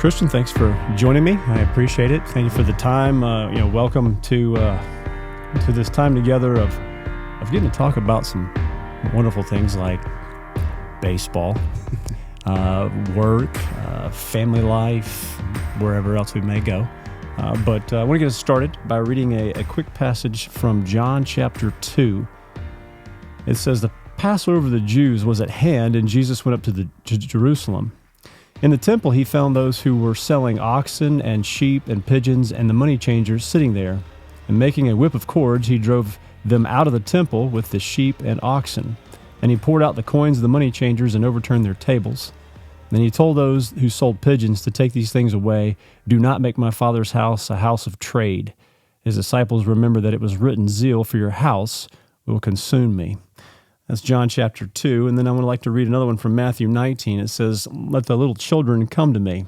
Christian, thanks for joining me. I appreciate it. Thank you for the time. Welcome to this time together of getting to talk about some wonderful things like baseball, work, family life, wherever else we may go. But I want to get us started by reading a quick passage from John chapter 2. It says, "The Passover of the Jews was at hand, and Jesus went up to Jerusalem. In the temple he found those who were selling oxen and sheep and pigeons and the money changers sitting there. And making a whip of cords, he drove them out of the temple with the sheep and oxen. And he poured out the coins of the money changers and overturned their tables. Then he told those who sold pigeons to take these things away. 'Do not make my Father's house a house of trade.' His disciples remembered that it was written, 'Zeal for your house will consume me.'" That's John chapter 2. And then I would like to read another one from Matthew 19. It says, "Let the little children come to me,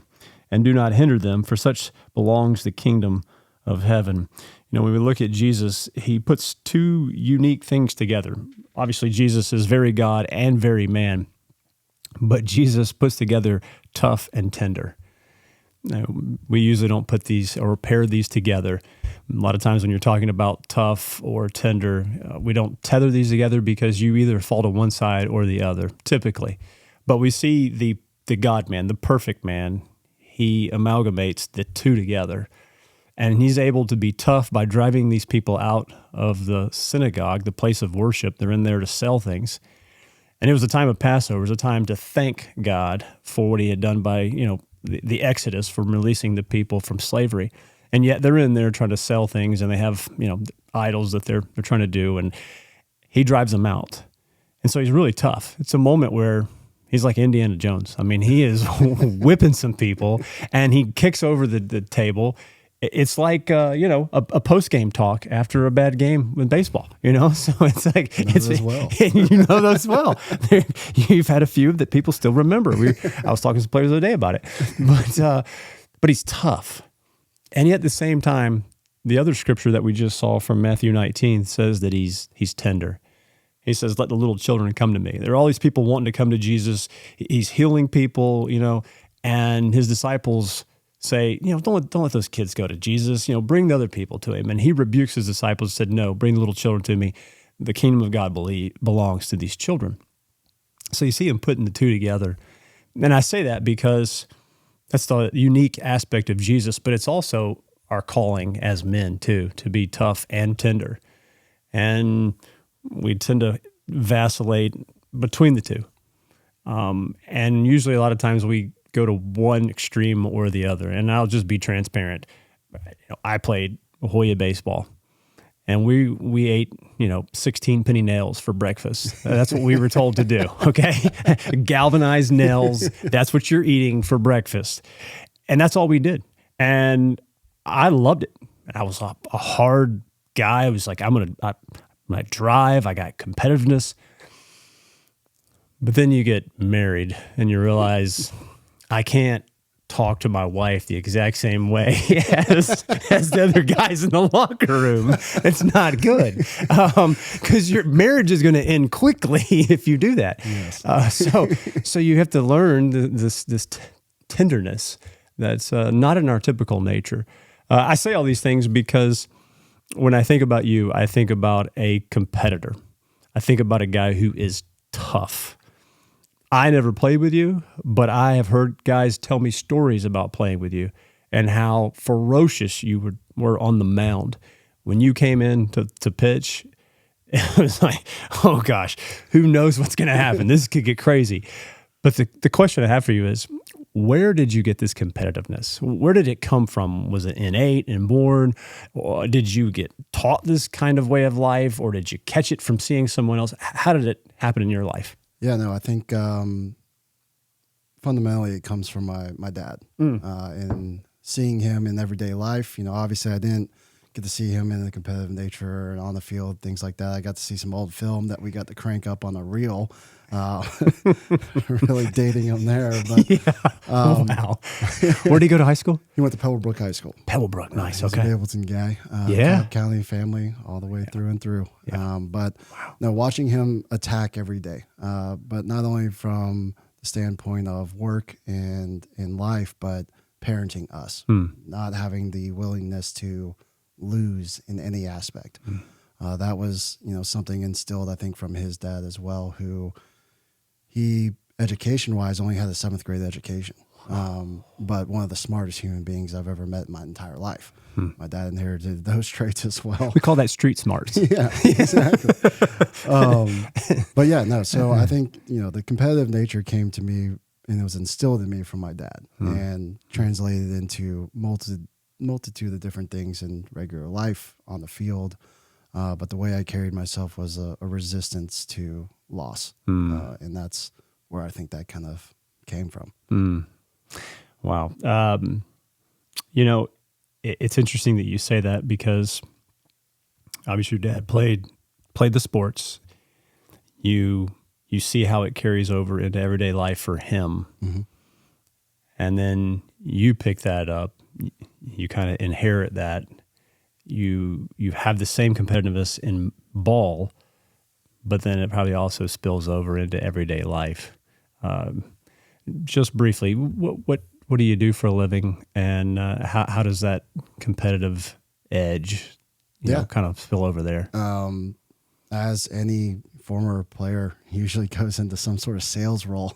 and do not hinder them, for such belongs the kingdom of heaven." You know, when we look at Jesus, he puts two unique things together. Obviously, Jesus is very God and very man, but Jesus puts together tough and tender. Now, we usually don't put these or pair these together. A lot of times when you're talking about tough or tender, we don't tether these together because you either fall to one side or the other, typically. But we see the God-man, the perfect man, he amalgamates the two together. And he's able to be tough by driving these people out of the synagogue, the place of worship. They're in there to sell things. And it was a time of Passover. It was a time to thank God for what he had done by, the Exodus, from releasing the people from slavery. And yet they're in there trying to sell things, and they have, idols that they're trying to do, and he drives them out. And so he's really tough. It's a moment where he's like Indiana Jones. I mean, he is whipping some people, and he kicks over the table. It's like, a post-game talk after a bad game with baseball, So it's like, you know those well. You've had a few that people still remember. I was talking to some players the other day about it, but he's tough. And yet at the same time, the other scripture that we just saw from Matthew 19 says that he's tender. He says, "Let the little children come to me." There are all these people wanting to come to Jesus. He's healing people, and his disciples say, don't let those kids go to Jesus. Bring the other people to him. And he rebukes his disciples, said, "No, bring the little children to me. The kingdom of God belongs to these children." So you see him putting the two together. And I say that because that's the unique aspect of Jesus, but it's also our calling as men too, to be tough and tender. And we tend to vacillate between the two. And usually a lot of times we go to one extreme or the other. And I'll just be transparent. I played Hoya baseball, and we ate, 16 penny nails for breakfast. That's what we were told to do, okay? Galvanized nails, that's what you're eating for breakfast. And that's all we did. And I loved it. I was a hard guy. I was like, I'm gonna drive. I got competitiveness. But then you get married and you realize I can't talk to my wife the exact same way as the other guys in the locker room. It's not good, because your marriage is going to end quickly if you do that. Yes. So you have to learn this tenderness that's not in our typical nature. I say all these things because when I think about you, I think about a competitor. I think about a guy who is tough. I never played with you, but I have heard guys tell me stories about playing with you and how ferocious you were on the mound. When you came in to pitch, it was like, oh gosh, who knows what's going to happen? This could get crazy. But the question I have for you is, where did you get this competitiveness? Where did it come from? Was it innate, inborn? Or did you get taught this kind of way of life? Or did you catch it from seeing someone else? How did it happen in your life? Yeah, no, I think fundamentally it comes from my dad. And seeing him in everyday life, obviously I didn't get to see him in the competitive nature and on the field, things like that. I got to see some old film that we got to crank up on a reel. Really dating him there. But, wow. Where did he go to high school? He went to Pebblebrook High School. Pebblebrook, nice, He's okay. an Ableton guy. County family all the way through and through. Yeah. But no, watching him attack every day, but not only from the standpoint of work and in life, but parenting us, not having the willingness to lose in any aspect. That was, something instilled, I think, from his dad as well, who he, education-wise, only had a 7th grade education. But one of the smartest human beings I've ever met in my entire life. My dad inherited those traits as well. We call that street smarts. Yeah, exactly. But yeah, no. So I think, the competitive nature came to me and it was instilled in me from my dad and translated into multitude of different things in regular life on the field. But the way I carried myself was a resistance to loss. And that's where I think that kind of came from. Wow. It's interesting that you say that because obviously your dad played the sports. You see how it carries over into everyday life for him. And then you pick that up. You kind of inherit that. You have the same competitiveness in ball, but then it probably also spills over into everyday life. Just briefly, what do you do for a living, and how does that competitive edge, kind of spill over there? As any former player usually goes into some sort of sales role.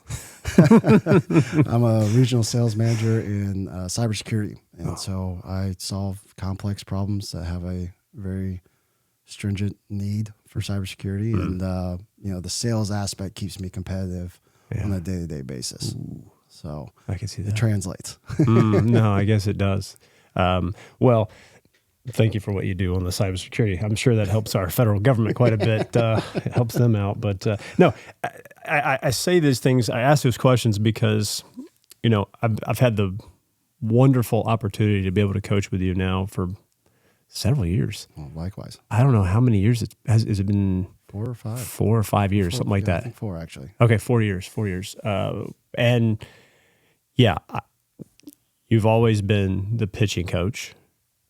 I'm a regional sales manager in cybersecurity, and so I solve complex problems that have a very stringent need for cybersecurity, and the sales aspect keeps me competitive on a day-to-day basis. So I can see that. It translates. No, I guess it does. Well, thank you for what you do on the cybersecurity. I'm sure that helps our federal government quite a bit. It helps them out. But no, I say these things, I ask those questions because, I've had the wonderful opportunity to be able to coach with you now for several years. Well, likewise. I don't know how many years has it been? 4 or 5. 4 or 5 years, something like that. I think 4, actually. Okay, 4 years. 4 years. And yeah, you've always been the pitching coach,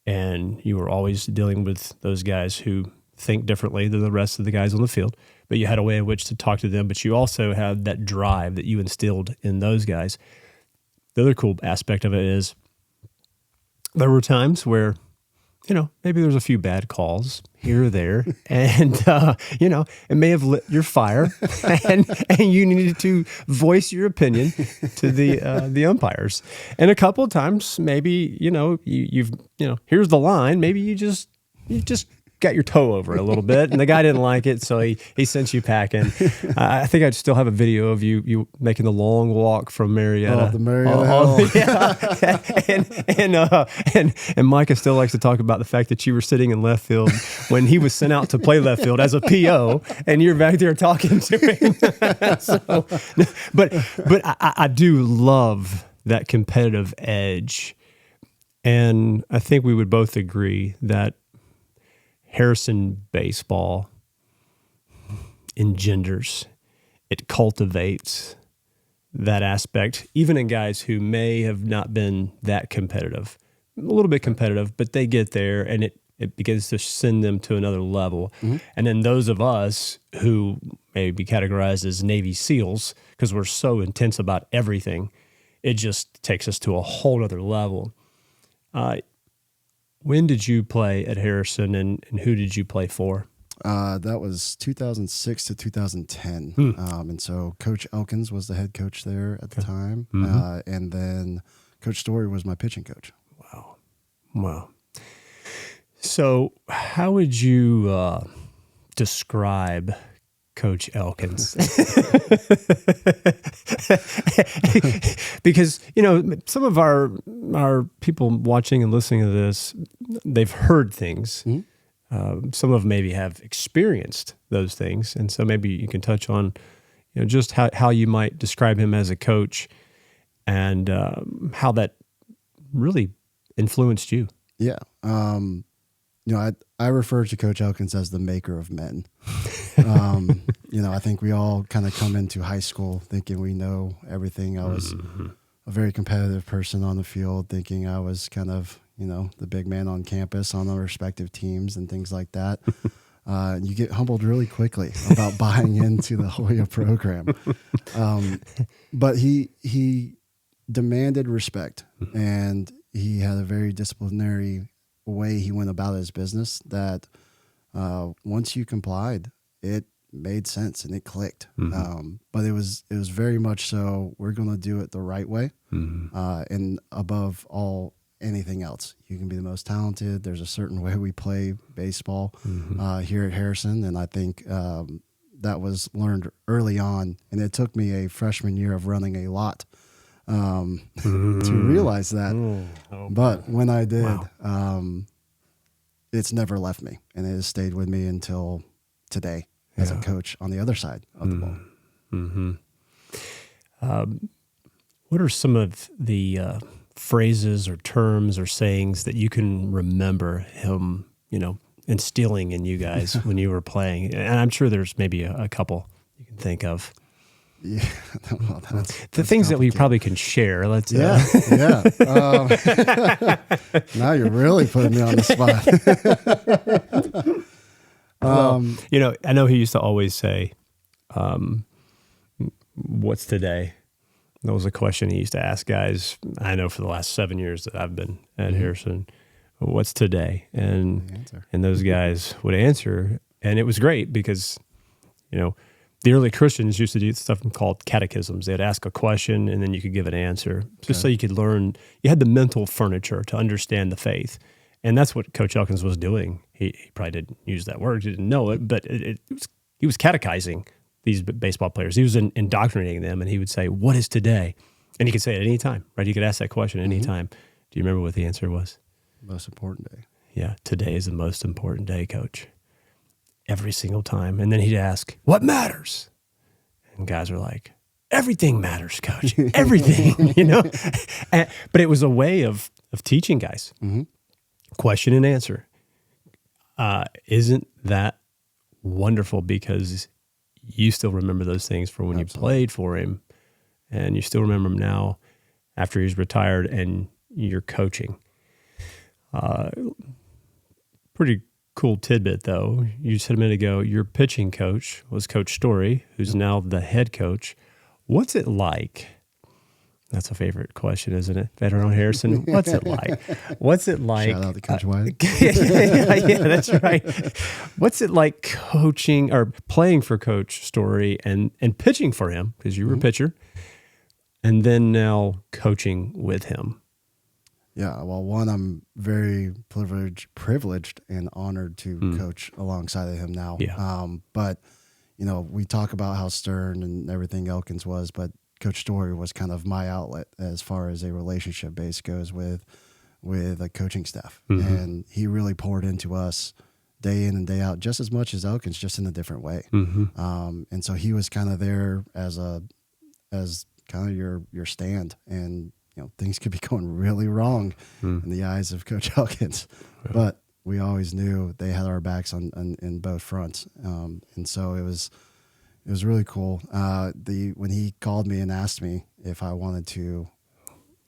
and you were always dealing with those guys who think differently than the rest of the guys on the field, but you had a way in which to talk to them, but you also had that drive that you instilled in those guys. The other cool aspect of it is there were times where, maybe there's a few bad calls here or there, and, it may have lit your fire, and you needed to voice your opinion to the umpires. And a couple of times, maybe, you've here's the line, maybe you just got your toe over it a little bit, and the guy didn't like it, so he sent you packing. I think I still have a video of you making the long walk from Marietta. Oh, the Marietta Hill. And Micah still likes to talk about the fact that you were sitting in left field when he was sent out to play left field as a PO, and you're back there talking to him. But I do love that competitive edge, and I think we would both agree that Harrison Baseball engenders, it cultivates that aspect, even in guys who may have not been that competitive, a little bit competitive, but they get there and it begins to send them to another level. And then those of us who may be categorized as Navy SEALs, because we're so intense about everything, it just takes us to a whole other level. When did you play at Harrison, and who did you play for? That was 2006 to 2010. And so Coach Elkins was the head coach there at the time. And then Coach Story was my pitching coach. Wow. So how would you describe Coach Elkins? Because, some of our people watching and listening to this, they've heard things. Some of them maybe have experienced those things. And so maybe you can touch on, just how you might describe him as a coach and how that really influenced you. Yeah. I refer to Coach Elkins as the maker of men. I think we all kind of come into high school thinking we know everything. I was a very competitive person on the field, thinking I was kind of, the big man on campus on our respective teams and things like that. You get humbled really quickly about buying into the Hoya program. But he demanded respect, and he had a very disciplinary way he went about his business that once you complied, it made sense and it clicked. But it was very much so, we're going to do it the right way. And above all, anything else, you can be the most talented. There's a certain way we play baseball here at Harrison. And I think that was learned early on. And it took me a freshman year of running a lot to realize that. But when I did, it's never left me, and it has stayed with me until today as a coach on the other side of the ball. What are some of the phrases or terms or sayings that you can remember him, instilling in you guys when you were playing? And I'm sure there's maybe a couple you can think of. Yeah, well, the things that we probably can share. Let's. Now you're really putting me on the spot. I know he used to always say, "What's today?" That was a question he used to ask guys. I know for the last 7 years that I've been at Harrison, "What's today?" And those guys would answer, and it was great because, the early Christians used to do stuff called catechisms. They'd ask a question, and then you could give an answer, just so you could learn. You had the mental furniture to understand the faith, and that's what Coach Elkins was doing. He probably didn't use that word, he didn't know it, but he was catechizing these baseball players. He was indoctrinating them, and he would say, "What is today?" And he could say it any time, right? He could ask that question any time. Do you remember what the answer was? Most important day. Yeah, today is the most important day, Coach. Every single time. And then he'd ask, "What matters?" And guys are like, "Everything matters, Coach. Everything," But it was a way of teaching guys. Question and answer. Isn't that wonderful? Because you still remember those things from when you played for him, and you still remember them now after he's retired and you're coaching. Pretty cool tidbit, though. You said a minute ago your pitching coach was Coach Story, who's now the head coach. What's it like? That's a favorite question, isn't it? Veteran on Harrison. What's it like? What's it like? Shout out to Coach White. yeah, that's right. What's it like coaching or playing for Coach Story and pitching for him, because you were a pitcher, and then now coaching with him? Yeah, well, one, I'm very privileged and honored to coach alongside of him now. Yeah. But, we talk about how stern and everything Elkins was, but Coach Story was kind of my outlet as far as a relationship base goes with a coaching staff. And he really poured into us day in and day out, just as much as Elkins, just in a different way. And so he was kind of there as kind of your stand, and things could be going really wrong in the eyes of Coach Elkins, but we always knew they had our backs in both fronts. And so it was really cool. When he called me and asked me if I wanted to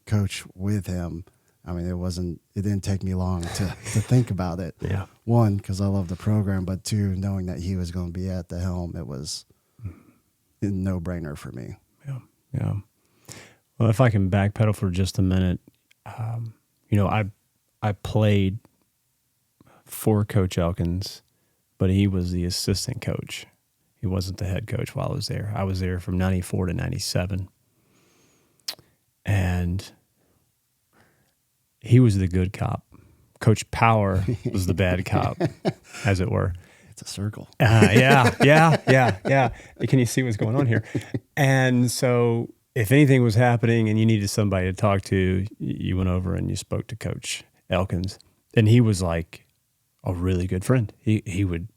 coach with him, I mean, it didn't take me long to think about it. Yeah. One, because I love the program, but two, knowing that he was going to be at the helm, it was a no-brainer for me. Yeah. Well, if I can backpedal for just a minute, I played for Coach Elkins, but he was the assistant coach. He wasn't the head coach while I was there. I was there from 94 to 97. And he was the good cop. Coach Power was the bad cop, as it were. It's a circle. Yeah. Can you see what's going on here? And so if anything was happening and you needed somebody to talk to, you went over and you spoke to Coach Elkins. And he was like a really good friend. He would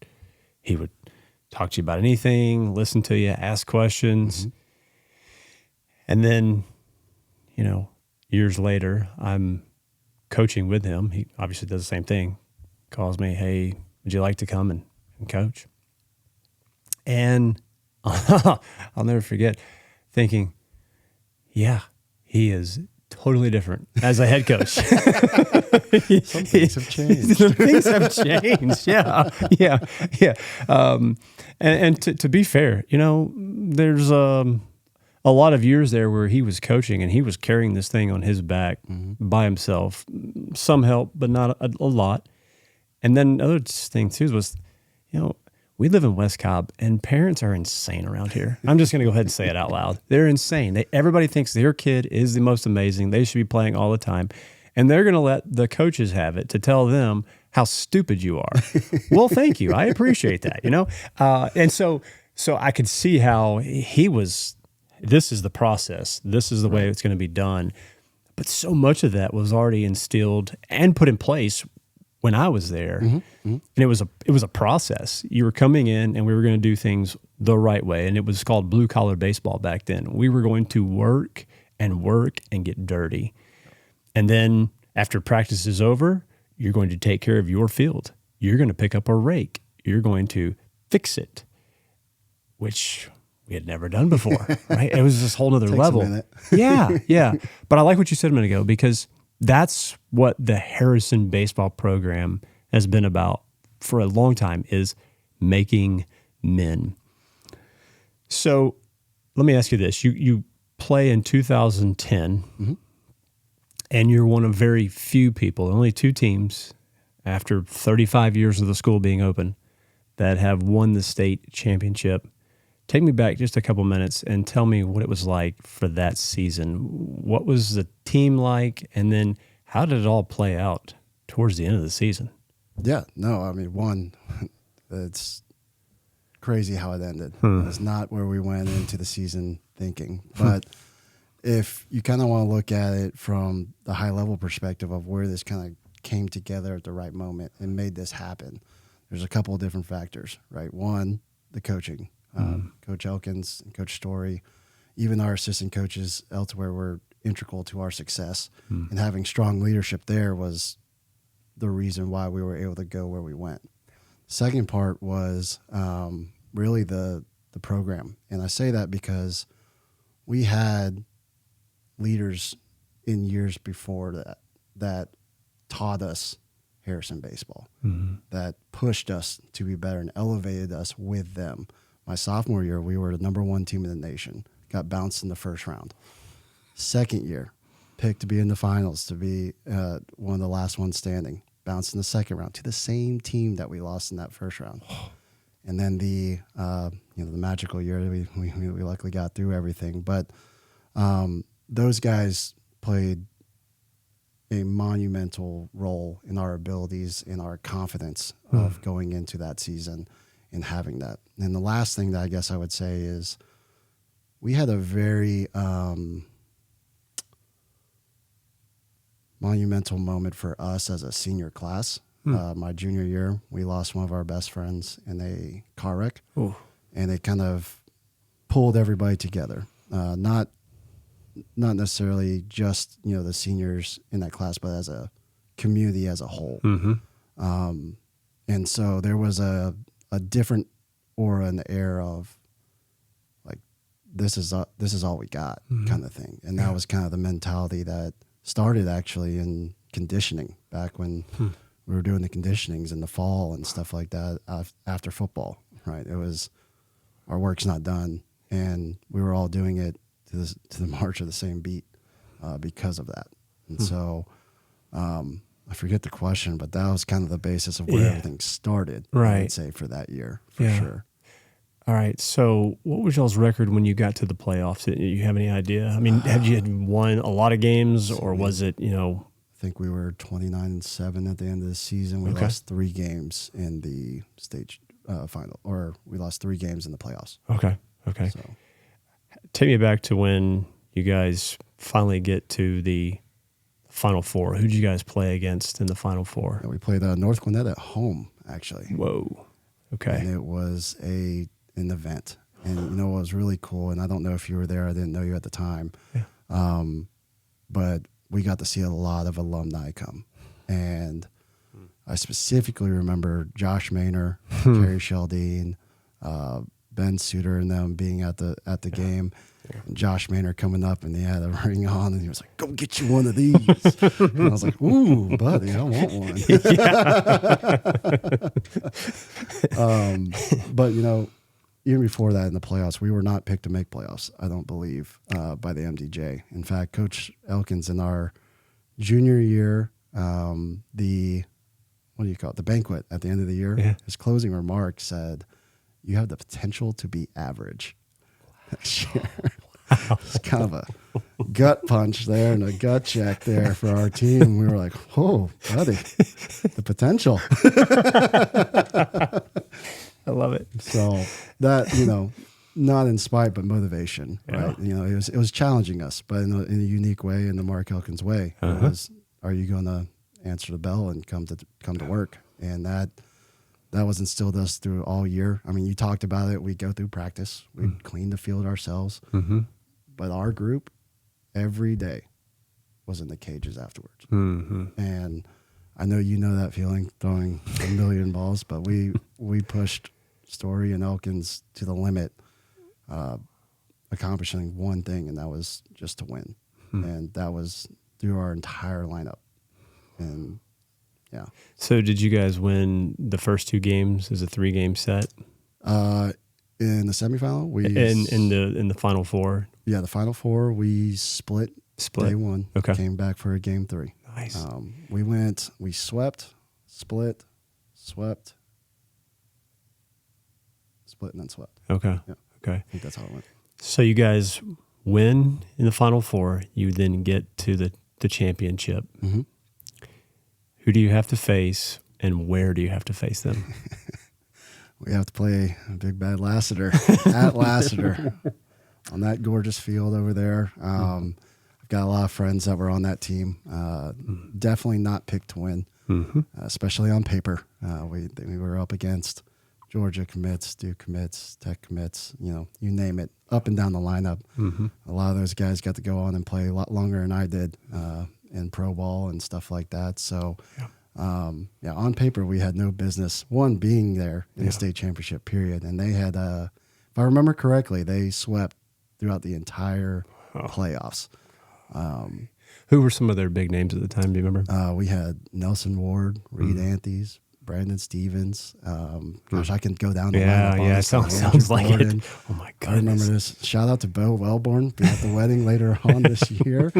talk to you about anything, listen to you, ask questions. And then, years later, I'm coaching with him. He obviously does the same thing. Calls me, "Hey, would you like to come and coach?" And I'll never forget thinking, yeah, he is totally different as a head coach. Some things have changed. Some things have changed. Yeah. And to be fair, there's a a lot of years there where he was coaching and he was carrying this thing on his back by himself. Some help, but not a lot. And then another thing too was, we live in West Cobb and parents are insane around here. I'm just going to go ahead and say it out loud. They're insane. Everybody thinks their kid is the most amazing. They should be playing all the time. And they're going to let the coaches have it to tell them how stupid you are. Well, thank you. I appreciate that, And so I could see how he was, this is the process. This is the way it's going to be done. But so much of that was already instilled and put in place when I was there. And it was a process. You were coming in and we were going to do things the right way. And it was called blue collar baseball back then. We were going to work and get dirty. And then after practice is over, you're going to take care of your field. You're going to pick up a rake. You're going to fix it, which we had never done before, right? It was this whole other level. A minute. Yeah. But I like what you said a minute ago, because that's what the Harrison Baseball program has been about for a long time, is making men. So let me ask you this. You play in 2010, and you're one of very few people, only 2 teams after 35 years of the school being open, that have won the state championship. Take me back just a couple minutes and tell me what it was like for that season. What was the team like? And then how did it all play out towards the end of the season? Yeah, no, I mean, one, it's crazy how it ended. It's not where we went into the season thinking. But if you kind of want to look at it from the high level perspective of where this kind of came together at the right moment and made this happen, there's a couple of different factors, right? One, the coaching. Coach Elkins and Coach Story, even our assistant coaches elsewhere were integral to our success. And having strong leadership there was the reason why we were able to go where we went. Second part was really the program. And I say that because we had leaders in years before that taught us Harrison baseball, that pushed us to be better and elevated us with them. My sophomore year, we were the number 1 team in the nation, got bounced in the first round. Second year, picked to be in the finals, to be one of the last ones standing, bounced in the second round to the same team that we lost in that first round. And then the magical year, we luckily got through everything. But those guys played a monumental role in our abilities, in our confidence of going into that season and having that. And the last thing that I guess I would say is we had a very monumental moment for us as a senior class. My junior year, we lost one of our best friends in a car wreck. And it kind of pulled everybody together. Not necessarily just, the seniors in that class, but as a community as a whole. And so there was a different aura in the air of like, this is all we got kind of thing. And that was kind of the mentality that started actually in conditioning back when we were doing the conditionings in the fall and stuff like that after football, right? It was, our work's not done. And we were all doing it to the march of the same beat because of that. And so I forget the question, but that was kind of the basis of where everything started, right. I would say, for that year, for sure. All right. So what was y'all's record when you got to the playoffs? Do you have any idea? I mean, had you won a lot of games, or was it, I think we were 29-7 at the end of the season. We lost 3 games in the state final, or we lost 3 games in the playoffs. Okay. So. Take me back to when you guys finally get to the Final Four. Who did you guys play against in the Final Four? Yeah, we played North Gwinnett at home, actually. Whoa. Okay. And it was an event. And what was really cool, and I don't know if you were there, I didn't know you at the time, but we got to see a lot of alumni come. And I specifically remember Josh Maynor, Kerry Sheldine, Ben Suter and them being at the game. And Josh Maynor coming up, and he had a ring on, and he was like, "Go get you one of these." And I was like, "Ooh, buddy, I want one." But even before that in the playoffs, we were not picked to make playoffs, I don't believe, by the MDJ. In fact, Coach Elkins in our junior year, the banquet at the end of the year, his closing remark said, "You have the potential to be average." It's kind of a gut punch there and a gut check there for our team. We were like, "Whoa, buddy, the potential." I love it. So that, not in spite, but motivation, right? It was challenging us, but in a unique way, in the Mark Elkins way. It was, are you going to answer the bell and come to work? And that was instilled us through all year. I mean, you talked about it. We go through practice. We clean the field ourselves. But our group, every day, was in the cages afterwards. And I know you know that feeling, throwing a million balls, but we pushed Story and Elkins to the limit, accomplishing one thing, and that was just to win. And that was through our entire lineup. And yeah. So did you guys win the first 2 games as a 3-game set? In the semifinal, in the final 4. Yeah, the final 4 we split. Day 1. Okay. Came back for a game 3. Nice. We swept, split, and then swept. Okay. Yeah. Okay. I think that's how it went. So you guys win in the final 4. You then get to the championship. Who do you have to face, and where do you have to face them? We have to play Big Bad Lassiter at Lassiter on that gorgeous field over there. I've got a lot of friends that were on that team. Definitely not picked to win, especially on paper. We were up against Georgia commits, Duke commits, Tech commits, you name it, up and down the lineup. A lot of those guys got to go on and play a lot longer than I did in pro ball and stuff like that. So, on paper, we had no business, being there in the state championship period. And they had, if I remember correctly, they swept throughout the entire playoffs. Who were some of their big names at the time? Do you remember? We had Nelson Ward, Reed Anthes, Brandon Stevens. Gosh, I can go down the lineup. Yeah, sounds like it. Oh my goodness! I remember this. Shout out to Bo Wellborn, be at the wedding later on this year.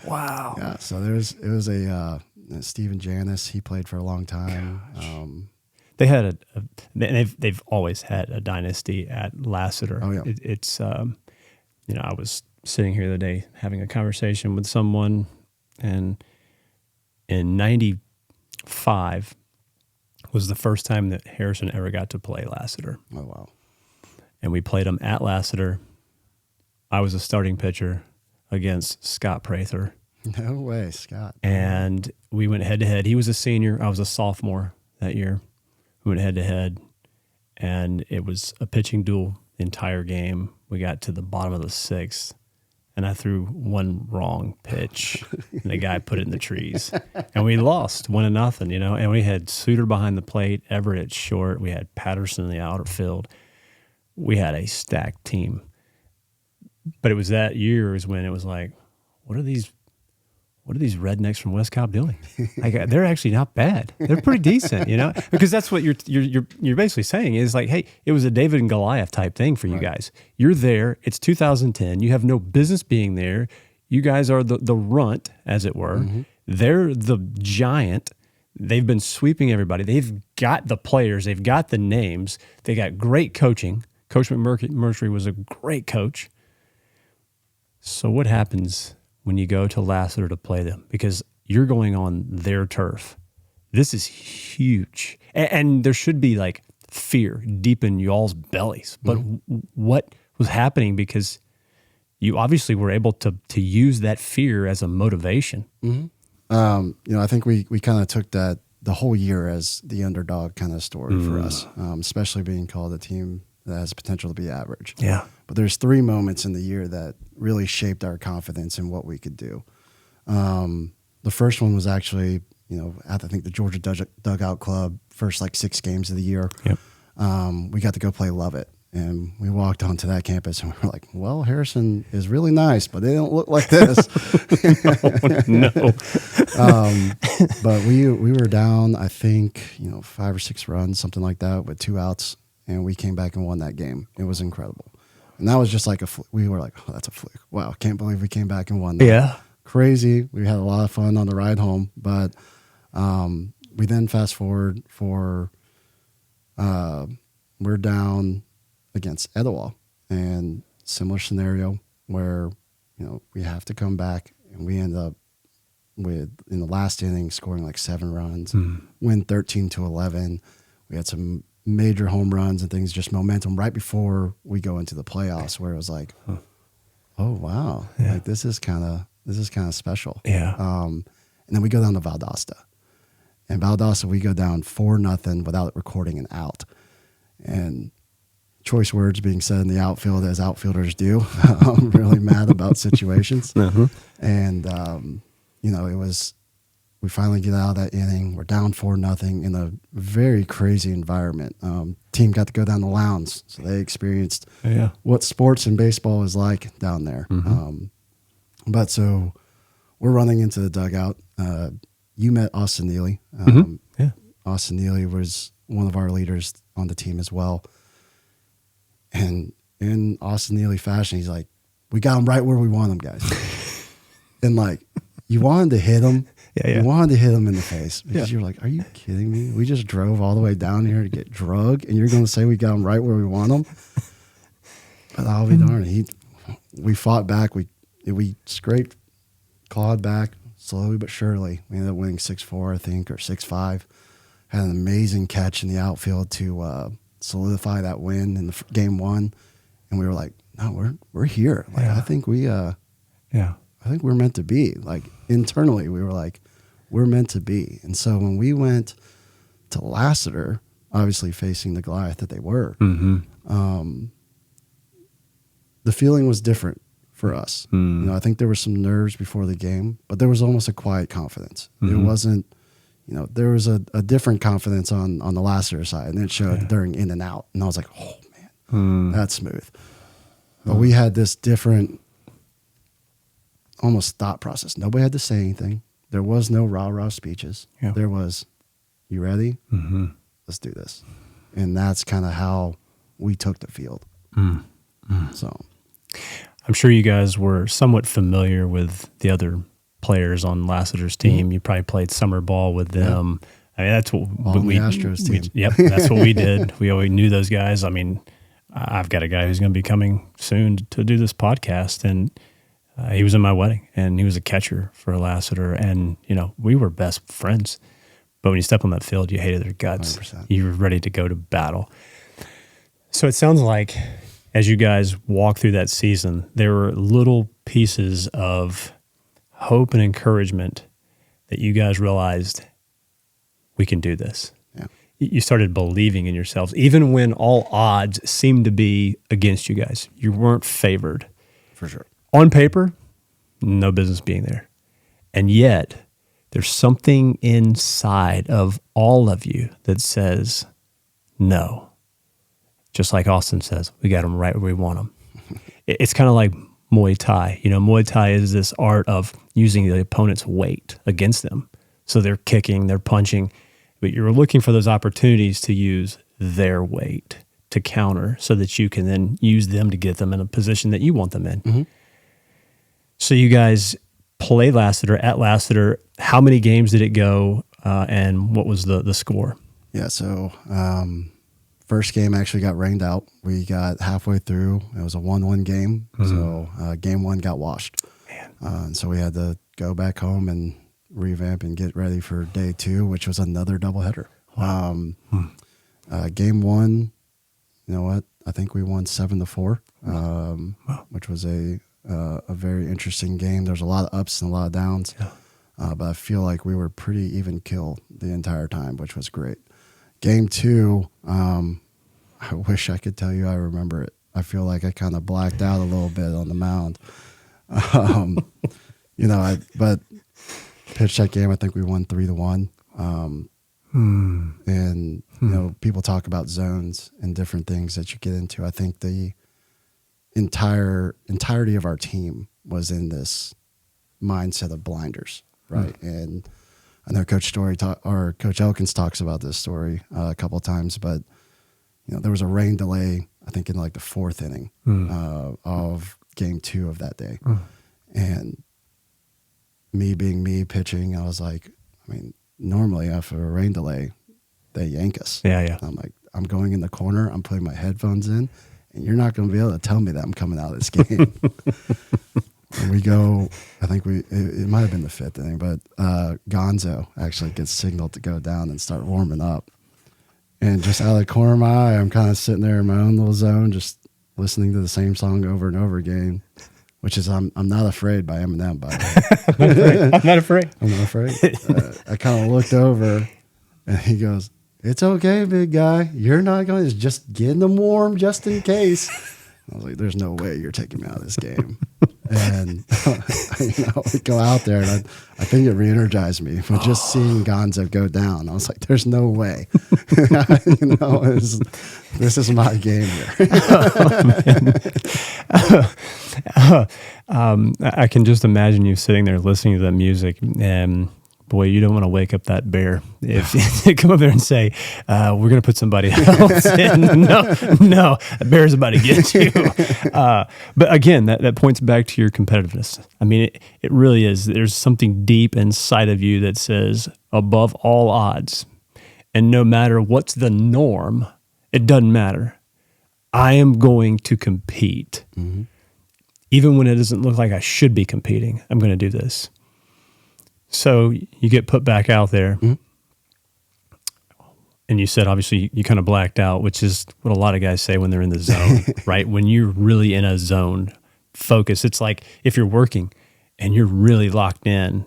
Wow. Yeah. So it was a Stephen Janis. He played for a long time. They had they've always had a dynasty at Lassiter. Oh yeah. It's I was sitting here the other day having a conversation with someone, and in '95 was the first time that Harrison ever got to play Lassiter. Oh, wow. And we played them at Lassiter. I was a starting pitcher against Scott Prather. No way, Scott. And we went head-to-head. He was a senior. I was a sophomore that year. We went head-to-head, and it was a pitching duel the entire game. We got to the bottom of the 6th, and I threw one wrong pitch, and the guy put it in the trees. And we lost 1-0, and we had Suter behind the plate, Everett at short. We had Patterson in the outer field. We had a stacked team. But it was that year is when it was like, what are these rednecks from West Cobb doing? Like, they're actually not bad. They're pretty decent, because that's what you're basically saying is like, hey, it was a David and Goliath type thing for you guys. You're there. It's 2010. You have no business being there. You guys are the runt, as it were. They're the giant. They've been sweeping everybody. They've got the players. They've got the names. They got great coaching. Coach McMurtry was a great coach. So what happens when you go to Lassiter to play them? Because you're going on their turf. This is huge. And there should be like fear deep in y'all's bellies. But what was happening? Because you obviously were able to use that fear as a motivation. I think we kind of took that the whole year as the underdog kind of story for us, especially being called a team that has potential to be average. Yeah. But there's 3 moments in the year that really shaped our confidence in what we could do. The first one was actually, at I think the Georgia Dugout Club, first 6 games of the year. Yep. We got to go play Lovett. And we walked onto that campus and we were like, well, Harrison is really nice, but they don't look like this. No. But we were down, I think, 5 or 6 runs, something like that, with 2 outs. and we came back and won that game. It was incredible. And that was just like we were like, oh, that's a fluke. Wow, can't believe we came back and won that. Yeah. Crazy. We had a lot of fun on the ride home, but we then fast forward for we're down against Etowah, and similar scenario where, we have to come back, and we end up with, in the last inning, scoring like 7 runs, win 13-11. We had some major home runs and things, just momentum right before we go into the playoffs, where it was like, oh wow, like this is kind of special. Yeah. And then we go down to Valdosta, and Valdosta we go down 4-0 without recording an out, and choice words being said in the outfield, as outfielders do. I'm really mad about situations, and it was. We finally get out of that inning. We're down 4-0 in a very crazy environment. Team got to go down the lounge, so they experienced what sports and baseball is like down there. But so we're running into the dugout. You met Austin Neely. Austin Neely was one of our leaders on the team as well. And in Austin Neely fashion, he's like, "We got him right where we want him, guys." And like, you wanted to hit him. You wanted to hit him in the face because you're like, are you kidding me? We just drove all the way down here to get drugged, and you're going to say we got him right where we want him? But I'll be darned. We fought back. We scraped, clawed back slowly but surely. We ended up winning 6-4, I think, or 6-5. Had an amazing catch in the outfield to solidify that win in the game 1. And we were like, no, we're here. Like, I think I think we're meant to be. Like, internally, we were like, we're meant to be. And so when we went to Lassiter, obviously facing the Goliath that they were, the feeling was different for us. I think there were some nerves before the game, but there was almost a quiet confidence. It wasn't, there was a different confidence on the Lassiter side, and it showed during in and out. And I was like, oh, man, that's smooth. But we had this different almost thought process. Nobody had to say anything. There was no rah-rah speeches. There was, you ready? Let's do this. And that's kind of how we took the field. So I'm sure you guys were somewhat familiar with the other players on Lassiter's team. You probably played summer ball with them. I mean, that's what we Astros team. That's what we did. We always knew those guys. I mean, I've got a guy who's going to be coming soon to do this podcast, and he was in my wedding, and he was a catcher for Lassiter, and we were best friends. But when you step on that field, you hated their guts. 100%. You were ready to go to battle. So it sounds like as you guys walk through that season, there were little pieces of hope and encouragement that you guys realized we can do this. You started believing in yourselves, even when all odds seemed to be against you guys. You weren't favored. For sure. On paper, no business being there. And yet, there's something inside of all of you that says, no. Just like Austin says, we got them right where we want them. It's kind of like Muay Thai. Muay Thai is this art of using the opponent's weight against them. So they're kicking, they're punching, but you're looking for those opportunities to use their weight to counter so that you can then use them to get them in a position that you want them in. So you guys play Lassiter at Lassiter. How many games did it go, and what was the score? Yeah, so first game actually got rained out. We got halfway through. It was a 1-1 game, so game 1 got washed. And so we had to go back home and revamp and get ready for day 2, which was another doubleheader. Game 1, you know what? I think we won 7-4, which was a very interesting game. There's a lot of ups and a lot of downs, but I feel like we were pretty even kill the entire time, which was great. Game 2, I wish I could tell you I remember it. I feel like I kind of blacked out a little bit on the mound. But pitched that game. I think we won 3-1. And people talk about zones and different things that you get into. I think the entirety of our team was in this mindset of blinders, right? And I know Coach Elkins talks about this story a couple of times, but there was a rain delay, I think in like the 4th inning of game 2 of that day. And me being me pitching, I was like, I mean, normally after a rain delay, they yank us. Yeah. I'm like, I'm going in the corner, I'm putting my headphones in, and you're not going to be able to tell me that I'm coming out of this game. And we go, I think it might have been the 5th inning, but Gonzo actually gets signaled to go down and start warming up. And just out of the corner of my eye, I'm kind of sitting there in my own little zone, just listening to the same song over and over again, which is I'm Not Afraid by Eminem, by the way. I'm not afraid. I'm not afraid. I kind of looked over, and he goes, "It's okay, big guy. You're not going to just get them warm just in case." I was like, "There's no way you're taking me out of this game." And we go out there, and I think it re-energized me. But just seeing Gonzo go down, I was like, "There's no way." This is my game here. I can just imagine you sitting there listening to that music, and boy, you don't want to wake up that bear if they come up there and say, "We're going to put somebody else in." No, that bear's about to get you. But again, that points back to your competitiveness. I mean, it really is. There's something deep inside of you that says, above all odds, and no matter what's the norm, it doesn't matter. I am going to compete. Mm-hmm. Even when it doesn't look like I should be competing, I'm going to do this. So you get put back out there, and you said, obviously, you kind of blacked out, which is what a lot of guys say when they're in the zone, right? When you're really in a zone focus, it's like if you're working and you're really locked in,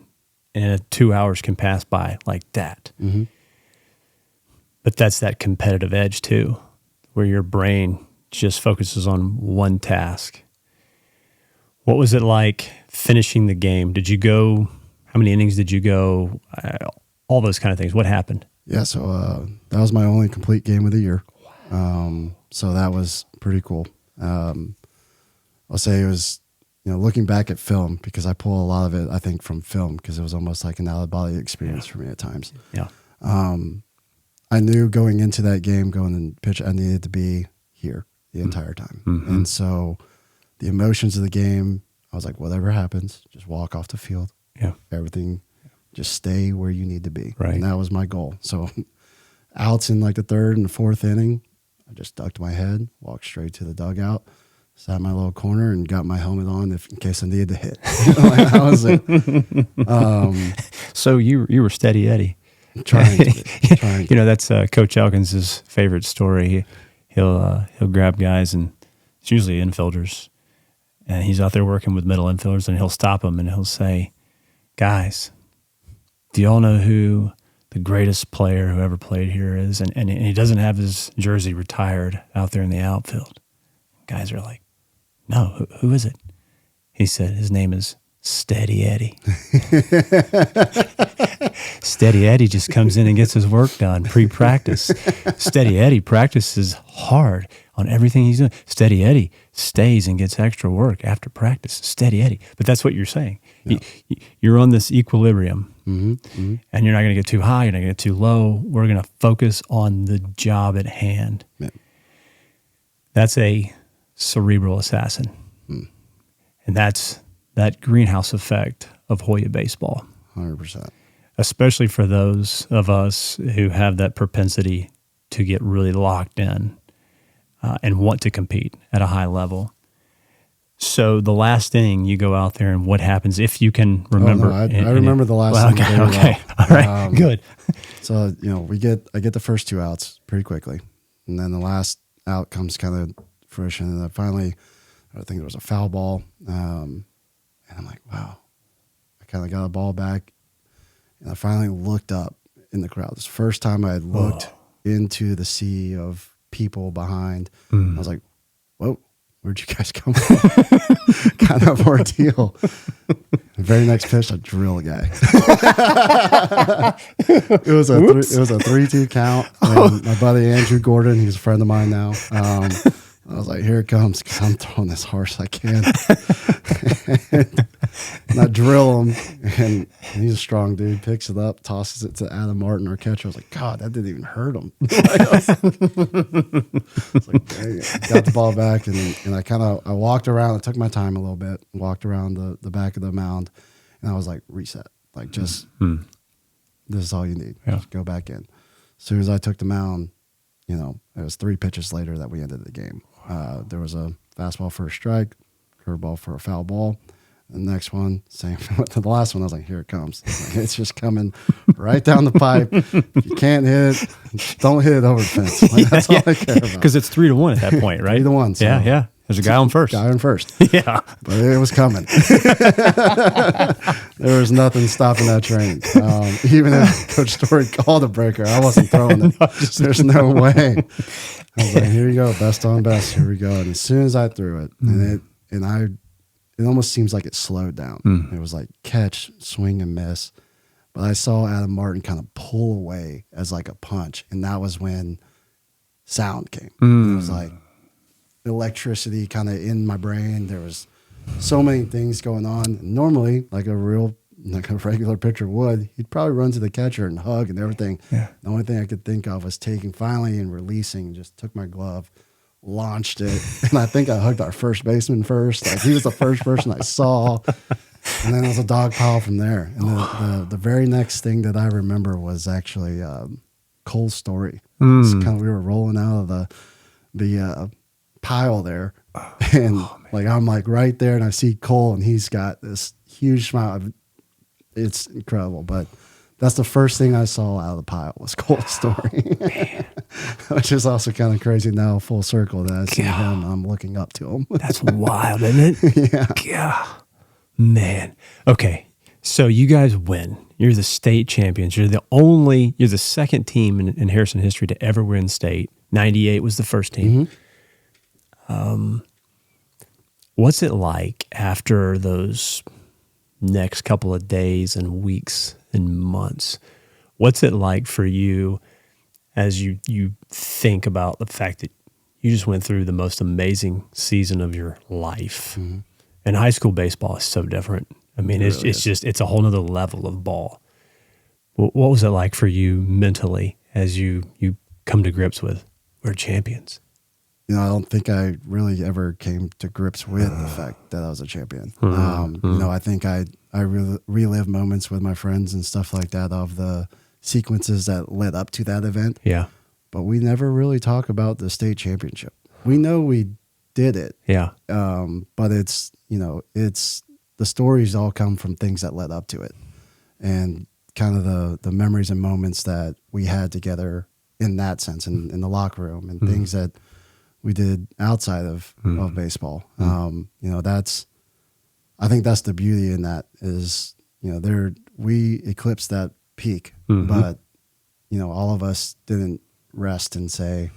and 2 hours can pass by like that. Mm-hmm. But that's that competitive edge too, where your brain just focuses on one task. What was it like finishing the game? Did you go... How many innings did you go? All those kind of things. What happened? Yeah, so that was my only complete game of the year. So that was pretty cool. I'll say it was, looking back at film, because I pull a lot of it, I think, from film, because it was almost like an out-of-body experience for me at times. Yeah. I knew going into that game, going and pitch, I needed to be here the entire time. Mm-hmm. And so the emotions of the game, I was like, whatever happens, just walk off the field. Yeah. Everything, just stay where you need to be. Right. And that was my goal. So outs in like the 3rd and the 4th inning, I just ducked my head, walked straight to the dugout, sat in my little corner, and got my helmet on in case I needed to hit. That was it. So you were steady Eddie. Trying to. That's Coach Elkins' favorite story. He'll grab guys, and it's usually infielders, and he's out there working with middle infielders, and he'll stop them, and he'll say, "Guys, do you all know who the greatest player who ever played here is?" And he doesn't have his jersey retired out there in the outfield. Guys are like, "No, who is it?" He said, "His name is Steady Eddie." Steady Eddie just comes in and gets his work done pre-practice. Steady Eddie practices hard on everything he's doing. Steady Eddie stays and gets extra work after practice. Steady Eddie. But that's what you're saying. Yeah. You're on this equilibrium, and you're not going to get too high, you're not going to get too low. We're going to focus on the job at hand. Yeah. That's a cerebral assassin. And that's that greenhouse effect of Hoya baseball. 100%. Especially for those of us who have that propensity to get really locked in and want to compete at a high level. So the last inning, you go out there, and what happens if you can remember? I remember the last inning. Okay. All right. Good. So I get the first 2 outs pretty quickly, and then the last out comes kind of fruition, and I think there was a foul ball, and I'm like, wow. I kind of got a ball back, and I finally looked up in the crowd. This first time I had looked into the sea of people behind. I was like, whoa. Where'd you guys come from? Kind of ordeal. The very next pitch, I drill a guy. It was a 3-2 count. And my buddy Andrew Gordon, he's a friend of mine now. I was like, here it comes, because I'm throwing as harsh as I can. And I drill him, and he's a strong dude. Picks it up, tosses it to Adam Martin, our catcher. I was like, God, that didn't even hurt him. I was like, dang it. Got the ball back, and I walked around. I took my time a little bit, walked around the back of the mound, and I was like, reset. Like, just this is all you need. Yeah. Just go back in. As soon as I took the mound, it was 3 pitches later that we ended the game. There was a fastball for a strike, curveball for a foul ball. The next one, same with the last one. I was like, here it comes. Like, it's just coming right down the pipe. If you can't hit it, don't hit it over the fence. Like, that's all I care about. Because it's 3-1 at that point, right? 3-1. So Yeah. There's a guy on first. Yeah. But it was coming. There was nothing stopping that train. Even if Coach Story called a breaker, I wasn't throwing it. There's no way. I was like, here you go, best on best. Here we go. And as soon as I threw it, it almost seems like it slowed down. It was like catch, swing, and miss. But I saw Adam Martin kind of pull away as like a punch, and that was when sound came. It was like electricity kind of in my brain. There was so many things going on. Normally, like a regular pitcher would, he'd probably run to the catcher and hug and everything. Yeah. The only thing I could think of was taking finally and releasing, just took my glove, launched it, and I think I hugged our first baseman first. Like, he was the first person I saw, and then it was a dog pile from there. And the very next thing that I remember was actually Cole's story. It's kind of, we were rolling out of the pile there, and I'm like right there, and I see Cole, and he's got this huge smile. It's incredible, but that's the first thing I saw out of the pile was Cole's story. Which is also kind of crazy now, full circle, that I see him, I'm looking up to him. That's wild, isn't it? Yeah. God. Man. Okay. So you guys win. You're the state champions. You're the second team in Harrison history to ever win state. 98 was the first team. What's it like after those next couple of days and weeks and months? What's it like for you as you think about the fact that you just went through the most amazing season of your life? And high school baseball is so different. I mean, it's a whole nother level of ball. What was it like for you mentally as you come to grips with, we're champions? I don't think I really ever came to grips with the fact that I was a champion. I think I relive moments with my friends and stuff like that of the sequences that led up to that event. Yeah. But we never really talk about the state championship. We know we did it. Yeah. But it's the stories all come from things that led up to it, and kind of the memories and moments that we had together in that sense, in the locker room, and things that we did outside of baseball. I think that's the beauty in that is, we eclipsed that peak, but all of us didn't rest and say,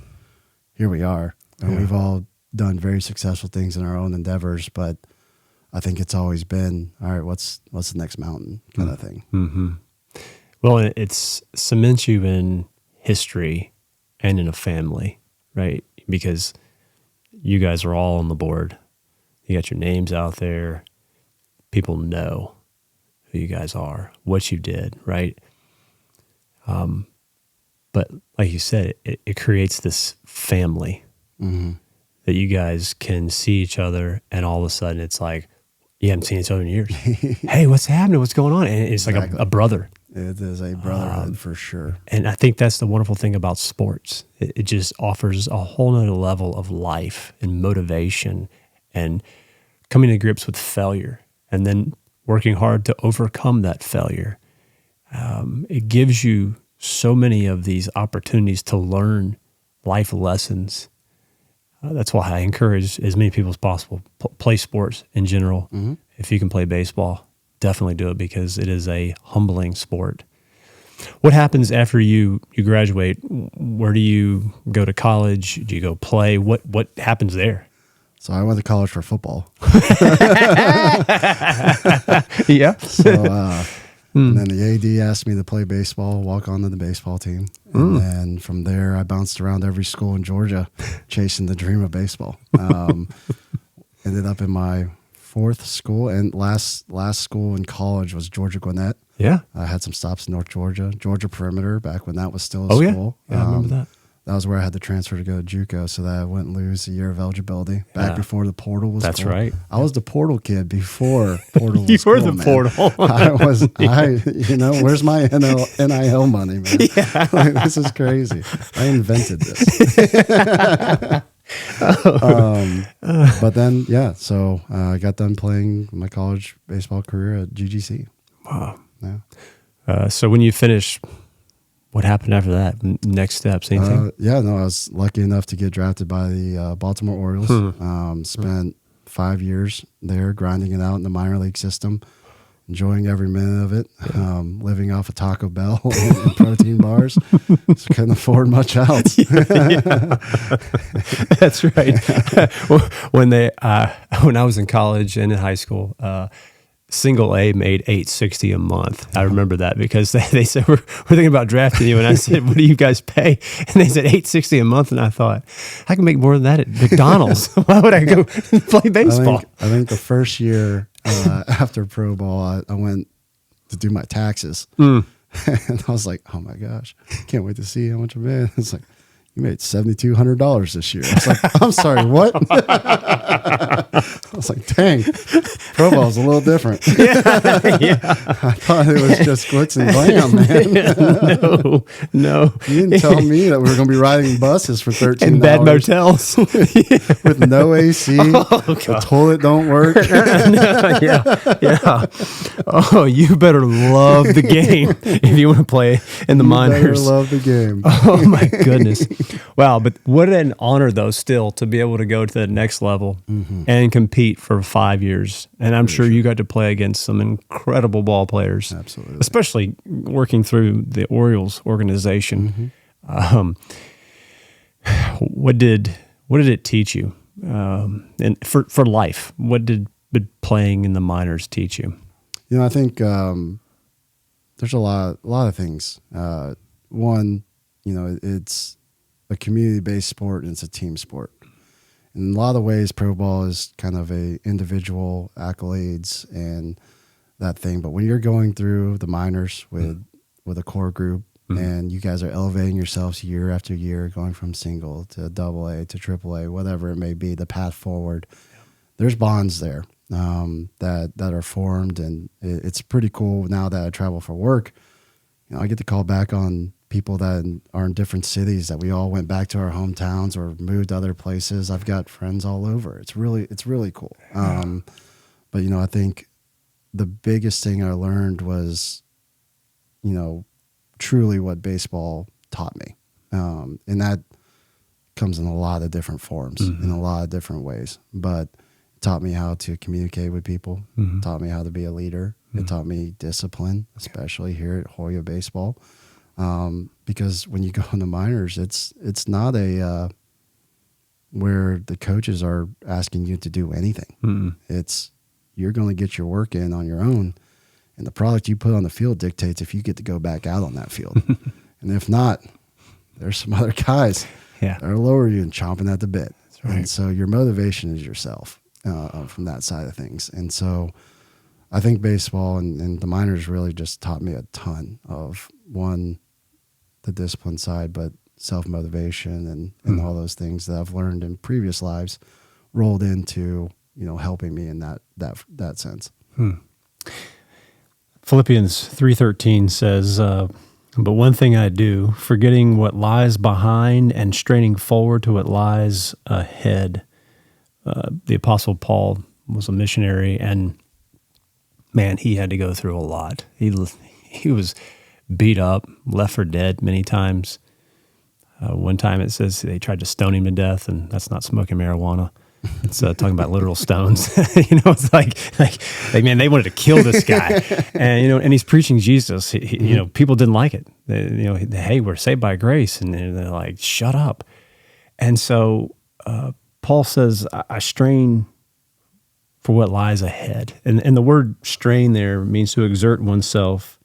here we are. And we've all done very successful things in our own endeavors, but I think it's always been, all right, what's the next mountain kind of thing. Well, it's cements you in history and in a family, right? Because you guys are all on the board. You got your names out there. People know who you guys are, what you did, right? But like you said, it creates this family that you guys can see each other, and all of a sudden it's like, you haven't seen each other in years. Hey, what's happening? What's going on? And it's like a brother. It is a brotherhood for sure. And I think that's the wonderful thing about sports. It just offers a whole nother level of life and motivation and coming to grips with failure and then working hard to overcome that failure. It gives you so many of these opportunities to learn life lessons. That's why I encourage as many people as possible, play sports in general. If you can play baseball, definitely do it because it is a humbling sport. What happens after you graduate? Where do you go to college? Do you go play? What happens there? So I went to college for football. Yeah. So and then the AD asked me to play baseball, walk onto the baseball team. And then from there, I bounced around every school in Georgia chasing the dream of baseball. Ended up in my fourth school, and last school in college was Georgia Gwinnett. Yeah. I had some stops in North Georgia, Georgia Perimeter, back when that was still a school. Yeah, I remember that. That was where I had to transfer to go to JUCO, so that I wouldn't lose a year of eligibility. Back before the portal was That's cool. right. I was the portal kid before portal was You were cool, the man. portal. Where's my NIL money, man? Yeah. Like, this is crazy. I invented this. But then, so I got done playing my college baseball career at GGC. Wow. Yeah. So when you finished, what happened after that? Next steps, anything? I was lucky enough to get drafted by the Baltimore Orioles. Spent 5 years there grinding it out in the minor league system, enjoying every minute of it, living off of Taco Bell and protein bars. So couldn't afford much else. That's right. When I was in college and in high school, single A made $860 a month. I remember that because they said we're thinking about drafting you, and I said, "What do you guys pay?" And they said $860 a month, and I thought, I can make more than that at McDonald's. Why would I go play baseball? I think the first year after pro ball, I went to do my taxes, and I was like, "Oh my gosh, can't wait to see how much I made." It's like, you made $7,200 this year. I was like, I'm sorry, what? I was like, dang, pro ball is a little different. Yeah. I thought it was just glitz and glam, man. No. You didn't tell me that we were going to be riding buses for 13 and bad hours motels with no AC. The toilet don't work. Yeah. Oh, you better love the game if you want to play in the minors. Better love the game. Oh my goodness. Wow, but what an honor though still to be able to go to the next level and compete for 5 years. And I'm sure you got to play against some incredible ball players. Absolutely. Especially working through the Orioles organization. What did it teach you? And for life, what did playing in the minors teach you? I think there's a lot of things. One, it's a community-based sport and it's a team sport. In a lot of ways, pro ball is kind of a individual accolades and that thing. But when you're going through the minors with a core group and you guys are elevating yourselves year after year, going from single to double A to triple A, whatever it may be, the path forward, there's bonds there that are formed. And it's pretty cool now that I travel for work. I get to call back on people that are in different cities that we all went back to our hometowns or moved to other places. I've got friends all over. It's really cool. But I think the biggest thing I learned was, truly what baseball taught me. And that comes in a lot of different forms, in a lot of different ways. But it taught me how to communicate with people, taught me how to be a leader. It taught me discipline, especially here at Hoya Baseball. Because when you go in the minors, it's not where the coaches are asking you to do anything. It's you're going to get your work in on your own, and the product you put on the field dictates if you get to go back out on that field. And if not, there's some other guys that are lower you and chomping at the bit. That's right. And so your motivation is yourself from that side of things. And so I think baseball and the minors really just taught me a ton of, one, the discipline side, but self-motivation and all those things that I've learned in previous lives rolled into, helping me in that sense. Philippians 3:13 says, but one thing I do, forgetting what lies behind and straining forward to what lies ahead. The Apostle Paul was a missionary, and man, he had to go through a lot. He was beat up, left for dead many times. One time it says they tried to stone him to death, and that's not smoking marijuana. It's talking about literal stones. It's like, man, they wanted to kill this guy, and and he's preaching Jesus. People didn't like it. Hey, we're saved by grace, and they're like, shut up. And so Paul says, I strain for what lies ahead, and the word strain there means to exert oneself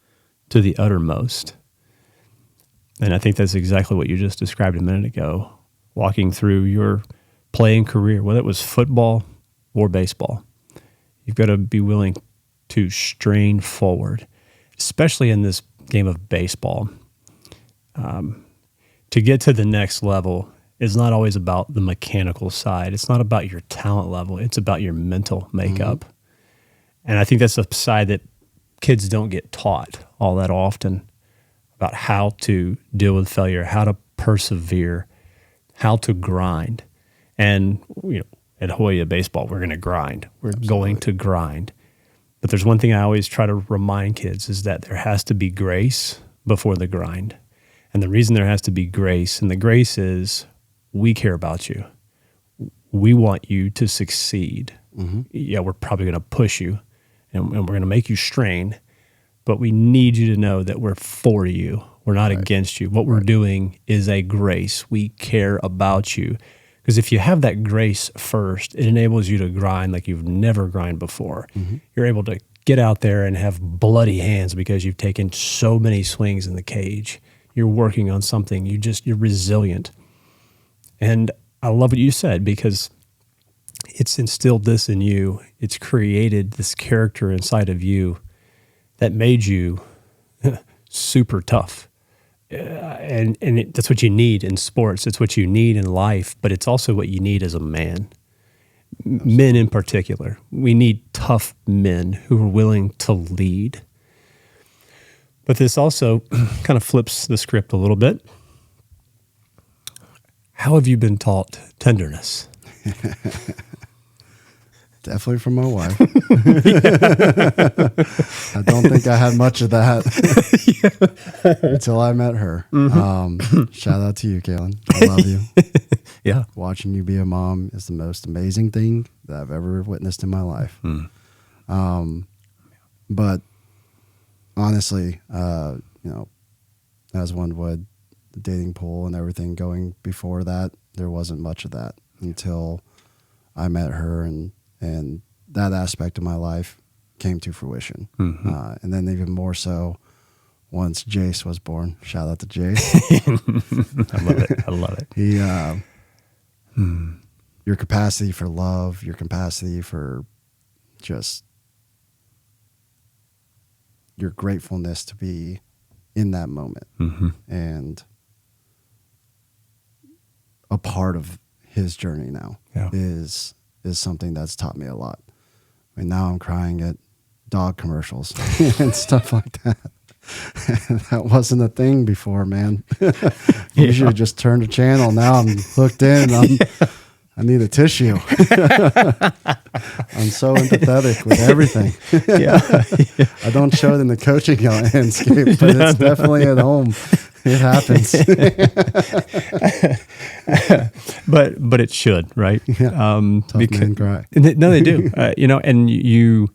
to the uttermost. And I think that's exactly what you just described a minute ago, walking through your playing career, whether it was football or baseball. got to be willing to strain forward, especially in this game of baseball. To get to the next level is not always about the mechanical side. It's not about your talent level. It's about your mental makeup. And I think that's a side that kids don't get taught all that often, about how to deal with failure, how to persevere, how to grind. And, at Hoya Baseball, we're going to grind. We're going to grind. But there's one thing I always try to remind kids is that there has to be grace before the grind. And the reason there has to be grace, and the grace is we care about you. We want you to succeed. Yeah, we're probably going to push you and we're going to make you strain, but we need you to know that we're for you. We're not against you. What we're doing is a grace. We care about you. Because if you have that grace first, it enables you to grind like you've never grinded before. You're able to get out there and have bloody hands because you've taken so many swings in the cage. You're working on something. You're resilient. And I love what you said, because it's instilled this in you. It's created this character inside of you that made you super tough. That's what you need in sports. It's what you need in life, but it's also what you need as a man. Men in particular. We need tough men who are willing to lead. But this also kind of flips the script a little bit. How have you been taught tenderness? Definitely from my wife. I don't think I had much of that until I met her. Shout out to you, Kaylin. I love you. Yeah. Watching you be a mom is the most amazing thing that I've ever witnessed in my life. But honestly, as one would, the dating pool and everything going before that, there wasn't much of that until I met her, and that aspect of my life came to fruition. And then even more so once Jace was born. Shout out to Jace. I love it. He, your capacity for love, your capacity for just your gratefulness to be in that moment and a part of his journey now is something that's taught me a lot. I mean, now I'm crying at dog commercials and stuff like that. That wasn't a thing before, man. Usually just turn the channel. Now I'm hooked in. I need a tissue. I'm so empathetic with everything. I don't show it in the coaching landscape, but it's definitely at home. It happens. but it should, right? Tough men cry. No, they do. And you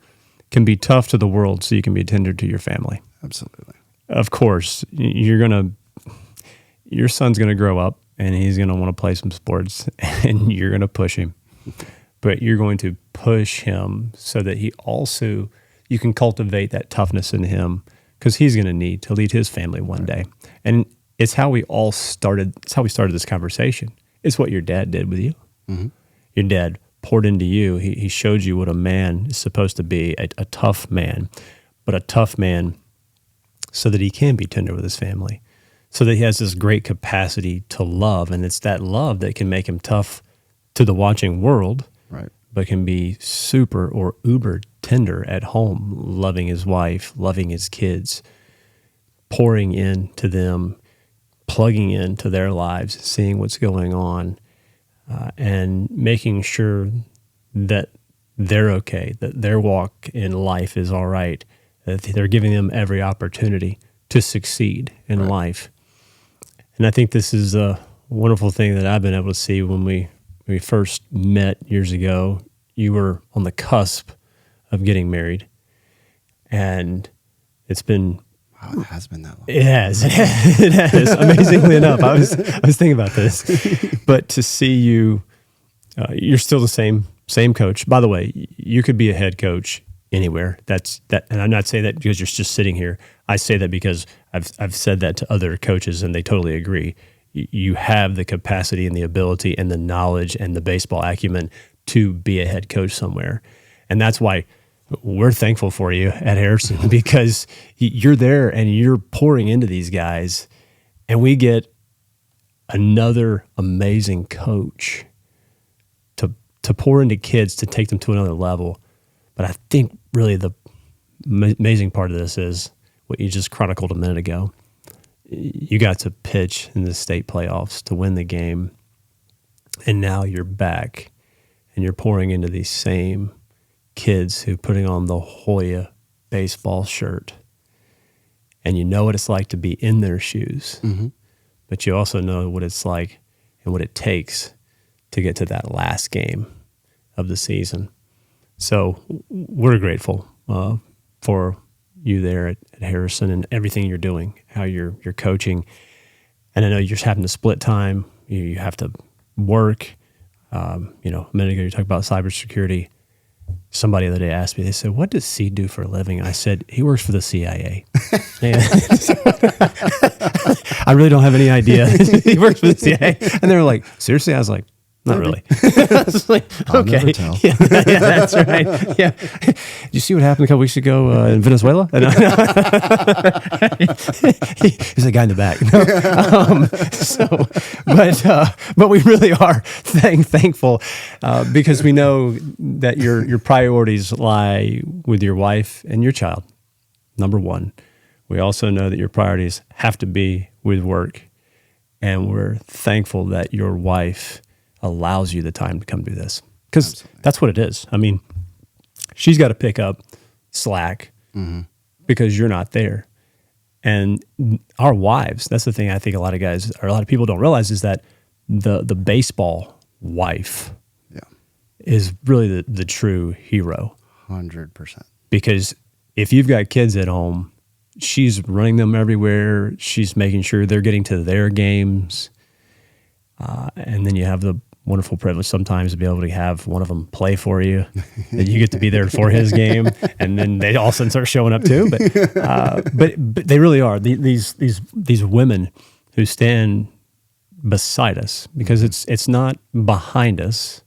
can be tough to the world so you can be tender to your family. Absolutely. Of course, your son's going to grow up and he's going to want to play some sports and you're going to push him. But you're going to push him so that you can cultivate that toughness in him, because he's going to need to lead his family one day. And it's how we all started. It's how we started this conversation. It's what your dad did with you. Your dad poured into you. He showed you what a man is supposed to be, a tough man, but a tough man so that he can be tender with his family, so that he has this great capacity to love. And it's that love that can make him tough to the watching world, but can be super or uber tender at home, loving his wife, loving his kids, pouring into them, plugging into their lives, seeing what's going on, and making sure that they're okay, that their walk in life is all right, that they're giving them every opportunity to succeed in life. And I think this is a wonderful thing that I've been able to see. When we first met years ago, you were on the cusp of getting married, and it's been... Wow, it has been that long. It has. It has. Amazingly enough, I was thinking about this, but to see you, you're still the same coach. By the way, you could be a head coach anywhere. And I'm not saying that because you're just sitting here. I say that because I've said that to other coaches, and they totally agree. You have the capacity and the ability and the knowledge and the baseball acumen to be a head coach somewhere, and that's why we're thankful for you at Harrison because you're there and you're pouring into these guys, and we get another amazing coach to pour into kids to take them to another level. But I think really the amazing part of this is what you just chronicled a minute ago. You got to pitch in the state playoffs to win the game, and now you're back and you're pouring into these same kids who putting on the Hoya baseball shirt, and you know what it's like to be in their shoes, but you also know what it's like and what it takes to get to that last game of the season. So we're grateful for you there at Harrison and everything you're doing, how you're coaching. And I know you're just having to split time. You have to work. A minute ago you talked about cybersecurity. Somebody the other day asked me, they said, what does C do for a living? I said, he works for the CIA. I really don't have any idea. He works for the CIA. And they were like, seriously? I was like, not really. I was like, okay. I'll never tell. Yeah, that's right. Yeah. Did you see what happened a couple weeks ago in Venezuela? He's a guy in the back. But we really are thankful because we know that your priorities lie with your wife and your child, number one. We also know that your priorities have to be with work, and we're thankful that your wife allows you the time to come do this, because that's what it is. I mean, she's got to pick up slack because you're not there. And our wives, that's the thing I think a lot of people don't realize, is that the baseball wife is really the true hero. 100%. Because if you've got kids at home, she's running them everywhere. She's making sure they're getting to their games. And then you have the wonderful privilege sometimes to be able to have one of them play for you, that you get to be there for his game, and then they all of a sudden start showing up too. But they really are these women who stand beside us, because it's not behind us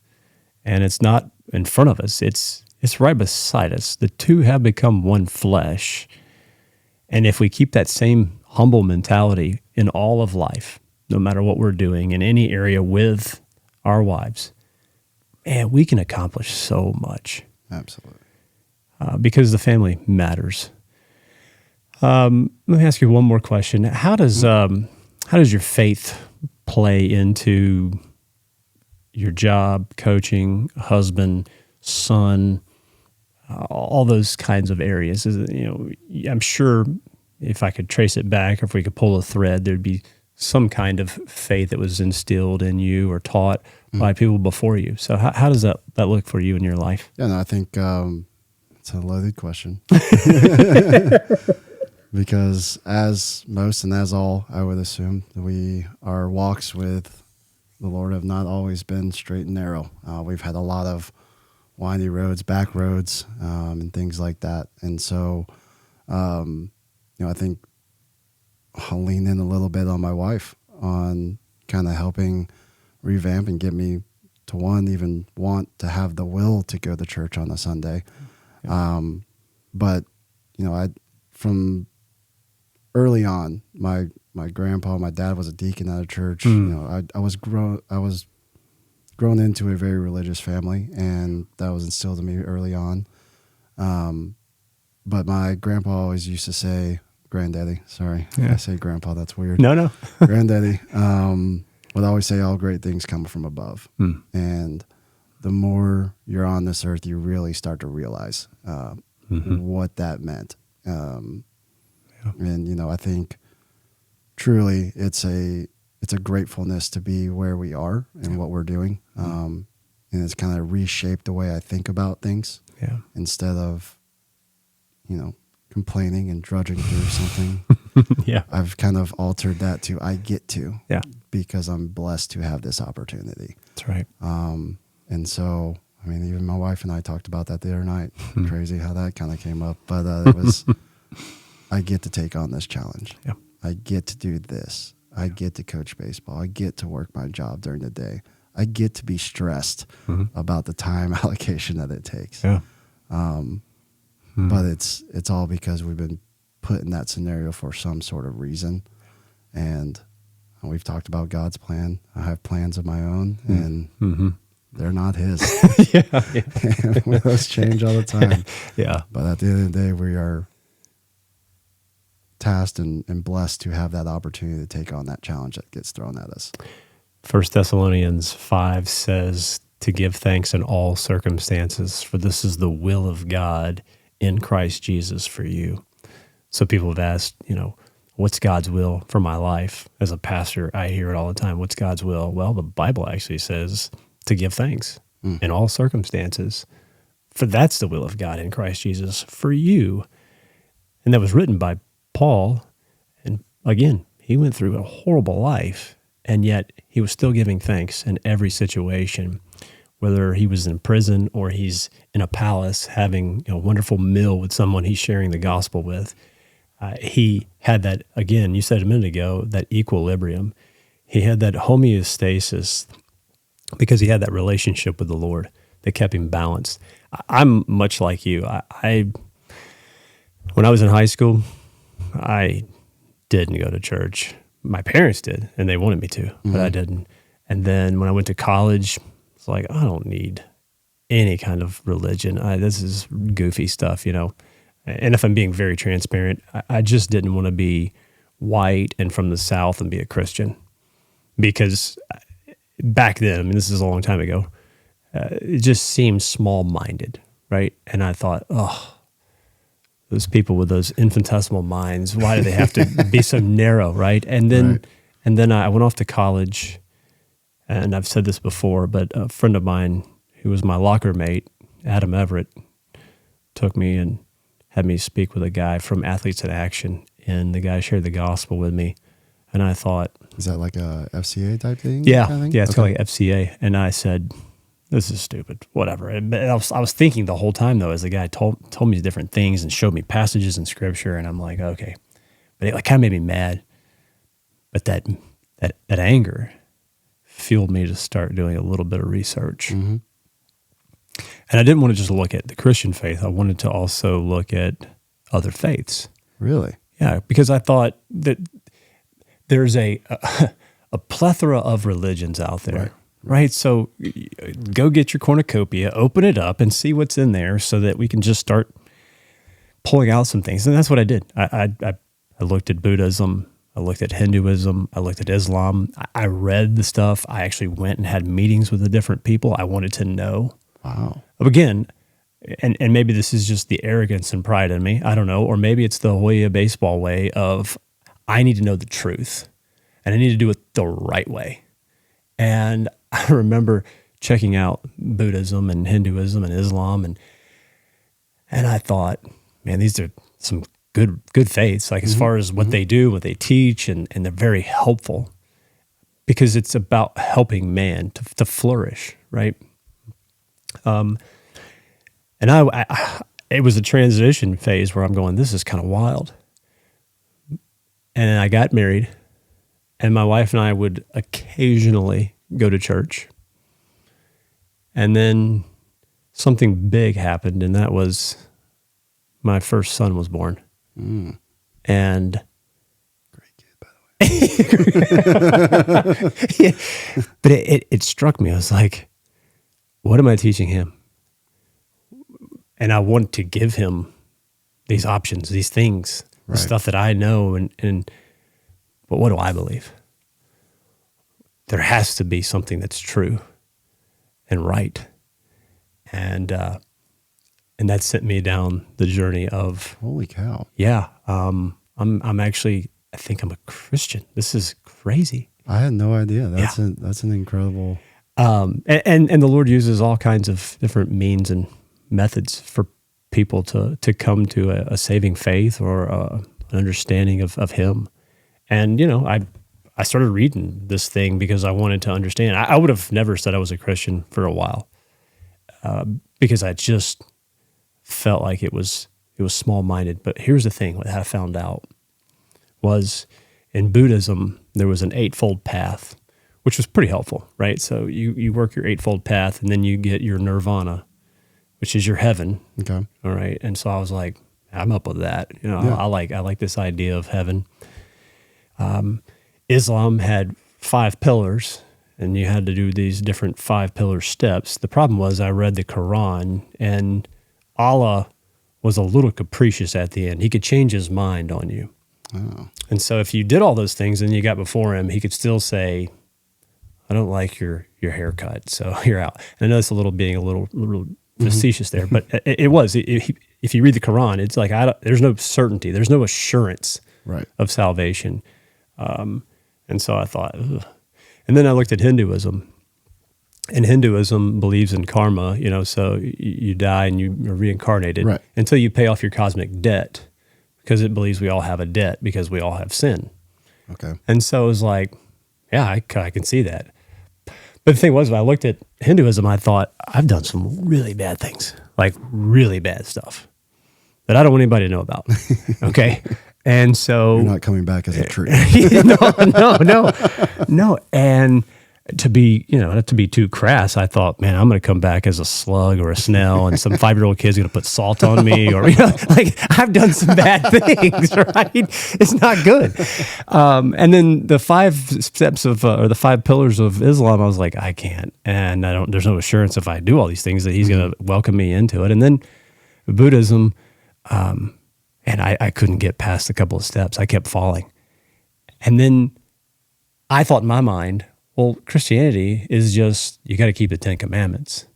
and it's not in front of us. It's right beside us. The two have become one flesh, and if we keep that same humble mentality in all of life, no matter what we're doing in any area with our wives, man, we can accomplish so much. Absolutely. Because the family matters. Let me ask you one more question. How does your faith play into your job, coaching, husband, son, all those kinds of areas? I'm sure if I could trace it back, or if we could pull a thread, there'd be some kind of faith that was instilled in you or taught by people before you. So how does that look for you in your life? Yeah, no, I think it's a loaded question. Because as most and as all, I would assume, our walks with the Lord have not always been straight and narrow. We've had a lot of windy roads, back roads, and things like that. And so, I think I'll lean in a little bit on my wife on kind of helping revamp and get me to even want to have the will to go to church on a Sunday. Yeah. But from early on, my grandpa, my dad was a deacon at a church. I was grown into a very religious family, and that was instilled in me early on. But my grandpa always used to say, granddaddy, sorry, I say grandpa, that's weird. No. Granddaddy would always say, all great things come from above. And the more you're on this earth, you really start to realize what that meant. And I think truly it's a gratefulness to be where we are and what we're doing. And it's kind of reshaped the way I think about things. Yeah. Instead of, complaining and drudging through something. Yeah. I've kind of altered that to I get to. Yeah. Because I'm blessed to have this opportunity. That's right. And so, even my wife and I talked about that the other night. Crazy how that kind of came up. But it was, I get to take on this challenge. Yeah. I get to do this. I get to coach baseball. I get to work my job during the day. I get to be stressed about the time allocation that it takes. Yeah. but it's all because we've been put in that scenario for some sort of reason. And we've talked about God's plan. I have plans of my own, and they're not his. Those change all the time. Yeah. But at the end of the day, we are tasked and blessed to have that opportunity to take on that challenge that gets thrown at us. 1 Thessalonians 5 says to give thanks in all circumstances, for this is the will of God in Christ Jesus for you. So people have asked, what's God's will for my life? As a pastor, I hear it all the time. What's God's will? Well, the Bible actually says to give thanks in all circumstances, for that's the will of God in Christ Jesus for you. And that was written by Paul. And again, he went through a horrible life, and yet he was still giving thanks in every situation, whether he was in prison or he's in a palace having a wonderful meal with someone he's sharing the gospel with. He had that, again, you said a minute ago, that equilibrium. He had that homeostasis because he had that relationship with the Lord that kept him balanced. I'm much like you. When I was in high school, I didn't go to church. My parents did, and they wanted me to, but I didn't. And then when I went to college, it's like, I don't need any kind of religion. This is goofy stuff, And if I'm being very transparent, I just didn't want to be white and from the South and be a Christian. Because back then, this is a long time ago, it just seemed small-minded, right? And I thought, those people with those infinitesimal minds, why do they have to be so narrow, right? And then I went off to college, and I've said this before, but a friend of mine who was my locker mate, Adam Everett, took me and had me speak with a guy from Athletes in Action, and the guy shared the gospel with me, and I thought... Is that like a FCA type thing? Yeah, it's kind of like FCA, and I said, this is stupid, whatever. And I was thinking the whole time, though, as the guy told me different things and showed me passages in Scripture, and I'm like, okay. But it kind of made me mad. But that anger fueled me to start doing a little bit of research. Mm-hmm. And I didn't want to just look at the Christian faith. I wanted to also look at other faiths. Really? Yeah, because I thought that there's a plethora of religions out there, right? So go get your cornucopia, open it up, and see what's in there so that we can just start pulling out some things. And that's what I did. I looked at Buddhism. I looked at Hinduism. I looked at Islam. I read the stuff. I actually went and had meetings with the different people. I wanted to know. Wow. Again, and maybe this is just the arrogance and pride in me. I don't know. Or maybe it's the Hoya baseball way of, I need to know the truth, and I need to do it the right way. And I remember checking out Buddhism and Hinduism and Islam, and I thought, man, these are some good faiths, like as far as what they do, what they teach, and they're very helpful because it's about helping man to flourish, right? And it was a transition phase where I'm going, this is kind of wild. And then I got married, and my wife and I would occasionally go to church. And then something big happened, and that was my first son was born. Mm. And great kid, by the way. yeah. But it struck me. I was like, what am I teaching him? And I want to give him these options, these things, the stuff that I know. But what do I believe? There has to be something that's true and right. And that sent me down the journey of, holy cow. Yeah. I'm actually, I think I'm a Christian. This is crazy. I had no idea. That's an incredible. And the Lord uses all kinds of different means and methods for people to come to a saving faith or an understanding of Him. And, I started reading this thing because I wanted to understand. I would have never said I was a Christian for a while because I just felt like it was small-minded. But here's the thing, what I found out was in Buddhism, there was an eightfold path, which was pretty helpful, right? So you work your eightfold path, and then you get your nirvana. which is your heaven. Okay. All right. And so I was like, I'm up with that. You know, Yeah. I like this idea of heaven. Islam had 5 pillars, and you had to do these different 5 pillar steps. The problem was I read the Quran, and Allah was a little capricious at the end. He could change his mind on you. Oh. And so if you did all those things and you got before him, he could still say, I don't like your haircut, so you're out. And I know it's being a little facetious there, but it was. If you read the Quran, it's like there's no certainty. There's no assurance of salvation. And so I thought, ugh. And then I looked at Hinduism. And Hinduism believes in karma, you know, so you die and you are reincarnated until you pay off your cosmic debt, because it believes we all have a debt because we all have sin. Okay. And so it was like, yeah, I can see that. But the thing was, when I looked at Hinduism, I thought, I've done some really bad things, like really bad stuff that I don't want anybody to know about. Okay. And so. You're not coming back as a tree. No. And to be, not to be too crass, I thought, man, I'm going to come back as a slug or a snail, and some 5-year-old kid's going to put salt on me, or, like I've done some bad things, right? It's not good. And then the 5 steps of, or the 5 pillars of Islam, I was like, I can't. And there's no assurance if I do all these things that he's going to welcome me into it. And then Buddhism, and I couldn't get past a couple of steps. I kept falling. And then I thought in my mind, well, Christianity is just, you got to keep the 10 Commandments.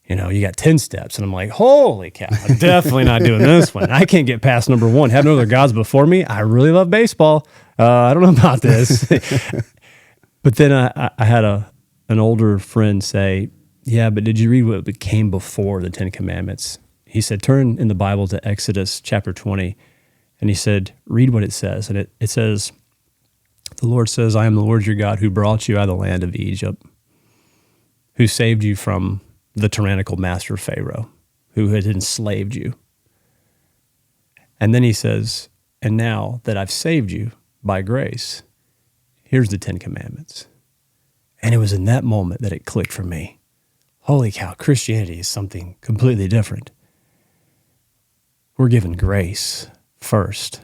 You got 10 steps. And I'm like, holy cow, I'm definitely not doing this one. I can't get past number 1. Have no other gods before me. I really love baseball. I don't know about this. But then I had an older friend say, yeah, but did you read what came before the 10 Commandments? He said, turn in the Bible to Exodus chapter 20. And he said, read what it says. And it says, the Lord says, I am the Lord your God who brought you out of the land of Egypt, who saved you from the tyrannical master Pharaoh, who had enslaved you. And then he says, and now that I've saved you by grace, here's the 10 Commandments. And it was in that moment that it clicked for me. Holy cow, Christianity is something completely different. We're given grace first,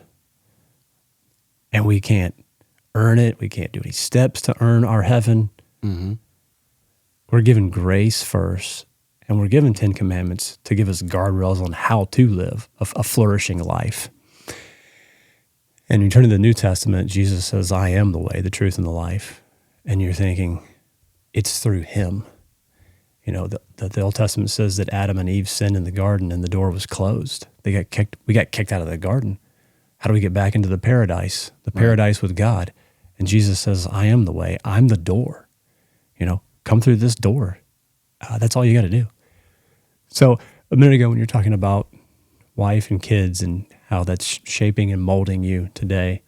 and we can't earn it. We can't do any steps to earn our heaven. Mm-hmm. We're given grace first, and we're given 10 Commandments to give us guardrails on how to live a flourishing life. And you turn to the New Testament, Jesus says, I am the way, the truth, and the life. And you're thinking, it's through him. The Old Testament says that Adam and Eve sinned in the garden and the door was closed. We got kicked out of the garden. How do we get back into the paradise with God? And Jesus says, I am the way. I'm the door. Come through this door. That's all you got to do. So a minute ago when you're talking about wife and kids and how that's shaping and molding you today,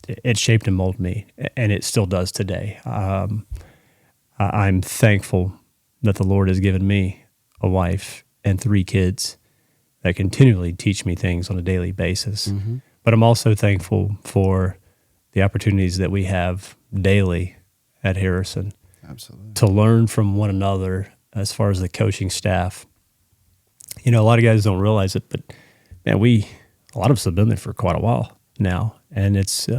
it shaped and molded me, and it still does today. I'm thankful that the Lord has given me a wife and 3 kids that continually teach me things on a daily basis. Mm-hmm. But I'm also thankful for the opportunities that we have daily at Harrison. Absolutely. To learn from one another as far as the coaching staff. A lot of guys don't realize it, but man, a lot of us have been there for quite a while now, and it's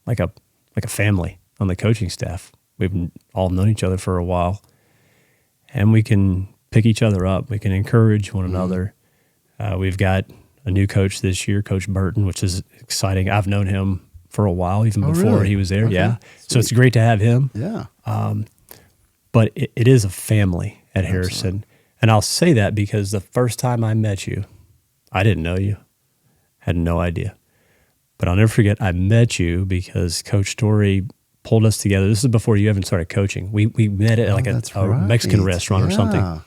like a family on the coaching staff. We've all known each other for a while, and we can pick each other up. We can encourage one another. We've got a new coach this year, Coach Burton, which is exciting. I've known him for a while, even before really? he was there. Okay. Yeah. Sweet. So it's great to have him. Yeah. But it is a family at Harrison. Absolutely. And I'll say that because the first time I met you, I didn't know you, had no idea. But I'll never forget, I met you because Coach Story pulled us together. This is before you even started coaching. We met at like a Mexican restaurant or something.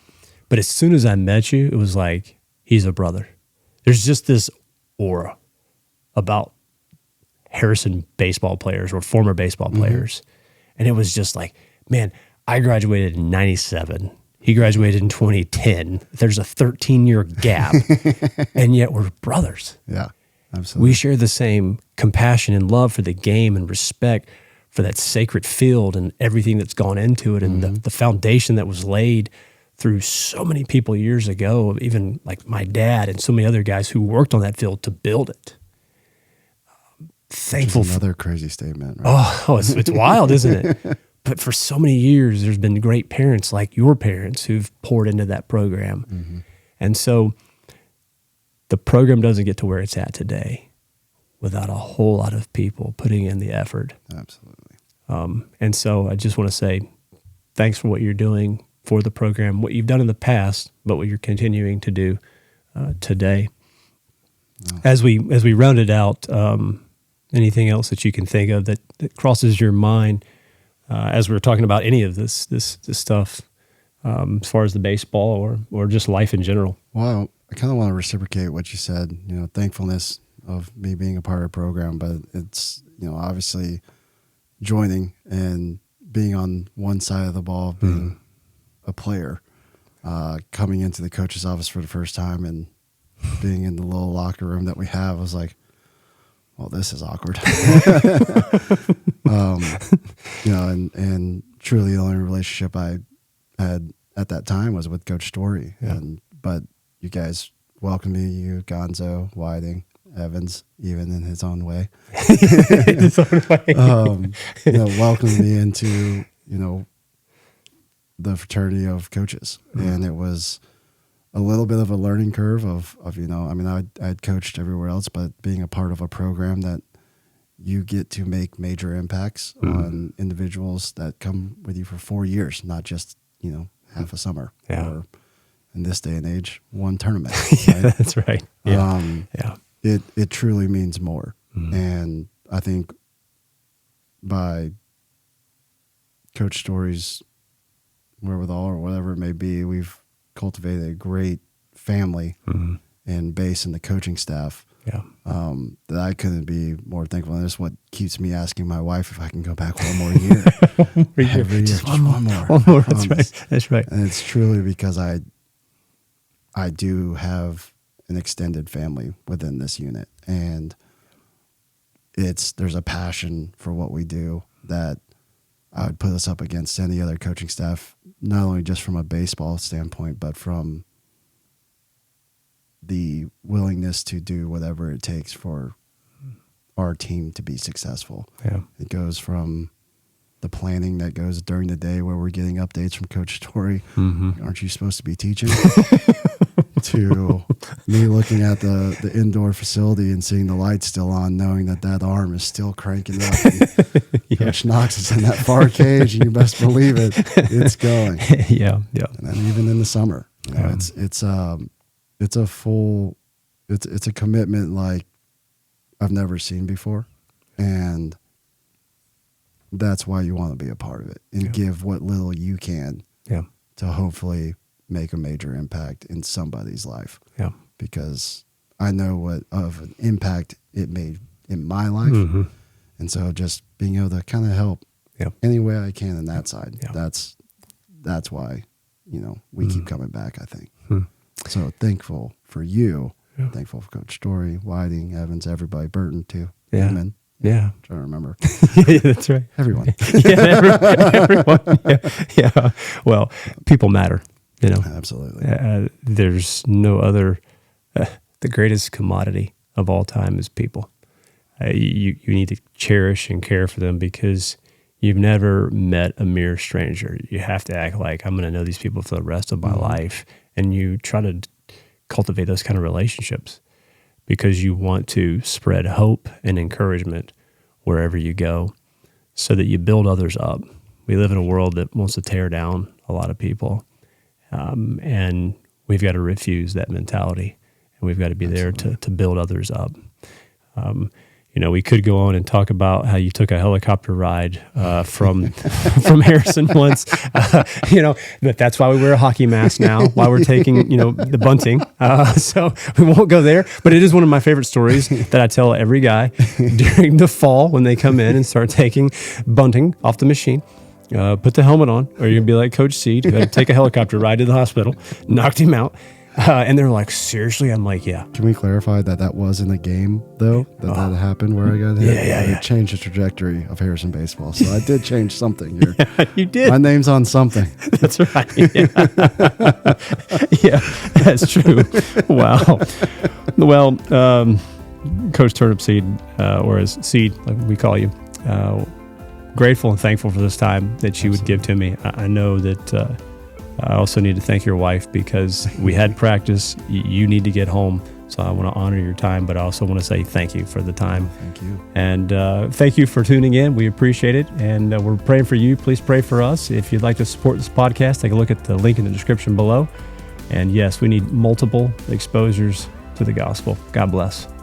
But as soon as I met you, it was like, he's a brother. There's just this aura about Harrison baseball players or former baseball players. And it was just like, man, I graduated in 97. He graduated in 2010. There's a 13-year gap, and yet we're brothers. Yeah, absolutely. We share the same compassion and love for the game and respect for that sacred field and everything that's gone into it and the foundation that was laid through so many people years ago, even like my dad and so many other guys who worked on that field to build it. Thankful. Another crazy statement. Right? It's wild, isn't it? But for so many years, there's been great parents like your parents who've poured into that program. Mm-hmm. And so the program doesn't get to where it's at today without a whole lot of people putting in the effort. Absolutely. And so I just want to say thanks for what you're doing for the program, what you've done in the past, but what you're continuing to do today. Wow. As we round it out, anything else that you can think of that crosses your mind as we're talking about any of this stuff, as far as the baseball or just life in general? Well, I kind of want to reciprocate what you said, thankfulness of me being a part of the program, but it's, obviously joining and being on one side of the ball, being a player, coming into the coach's office for the first time and being in the little locker room that we have, I was like, well, this is awkward. And truly the only relationship I had at that time was with Coach Story. Yeah. But you guys welcomed me, you, Gonzo, Whiting, Evans, even in his own way. Welcomed me into, the fraternity of coaches. Mm-hmm. And it was a little bit of a learning curve I'd coached everywhere else, but being a part of a program that you get to make major impacts on individuals that come with you for 4 years, not just, half a summer or in this day and age, one tournament. Yeah, right? That's right. Yeah. It truly means more. Mm-hmm. And I think by Coach Story's wherewithal or whatever it may be, we've cultivated a great family and base in the coaching staff. Yeah. That I couldn't be more thankful. And that's what keeps me asking my wife if I can go back one more year. Every year. Just one more. One more. That's right. That's right. And it's truly because I do have an extended family within this unit, and there's a passion for what we do that I would put us up against any other coaching staff, not only just from a baseball standpoint, but from the willingness to do whatever it takes for our team to be successful. Yeah. It goes from the planning that goes during the day where we're getting updates from Coach Story. Mm-hmm. Aren't you supposed to be teaching? To me looking at the indoor facility and seeing the lights still on, knowing that arm is still cranking up. And Coach Knox is in that far cage, and you best believe it's going. Yeah. And then even in the summer, it's a commitment like I've never seen before, and that's why you want to be a part of it and give what little you can to hopefully make a major impact in somebody's life. Yeah. Because I know what of an impact it made in my life. Mm-hmm. And so just being able to kind of help any way I can on that side. Yeah. That's why, we keep coming back, I think. So thankful for you. Yeah. Thankful for Coach Story, Whiting, Evans, everybody, Burton too. Yeah. Amen. Yeah. I'm trying to remember. Yeah, that's right. Everyone. Everyone. Yeah. Well, people matter. Absolutely. There's no other. The greatest commodity of all time is people. You need to cherish and care for them because you've never met a mere stranger. You have to act like I'm going to know these people for the rest of my life, and you try to cultivate those kind of relationships because you want to spread hope and encouragement wherever you go, so that you build others up. We live in a world that wants to tear down a lot of people. And we've got to refuse that mentality, and we've got to be there to build others up. We could go on and talk about how you took a helicopter ride from Harrison once. That's why we wear a hockey mask now, while we're taking, the bunting. So we won't go there. But it is one of my favorite stories that I tell every guy during the fall when they come in and start taking bunting off the machine. Put the helmet on, or you're going to be like Coach Seed, take a helicopter ride to the hospital, knocked him out. And they're like, seriously? I'm like, yeah. Can we clarify that was in a game, though? That happened where I got hit? Yeah. It changed the trajectory of Harrison Baseball. So I did change something here. Yeah, you did. My name's on something. That's right. Yeah, that's true. Wow. Well, Coach Turnipseed, or as Seed, like we call you, grateful and thankful for this time that you would give to me. I know that I also need to thank your wife because we had practice. You need to get home. So I want to honor your time, but I also want to say thank you for the time. Thank you. And thank you for tuning in. We appreciate it. And we're praying for you. Please pray for us. If you'd like to support this podcast, take a look at the link in the description below. And yes, we need multiple exposures to the gospel. God bless.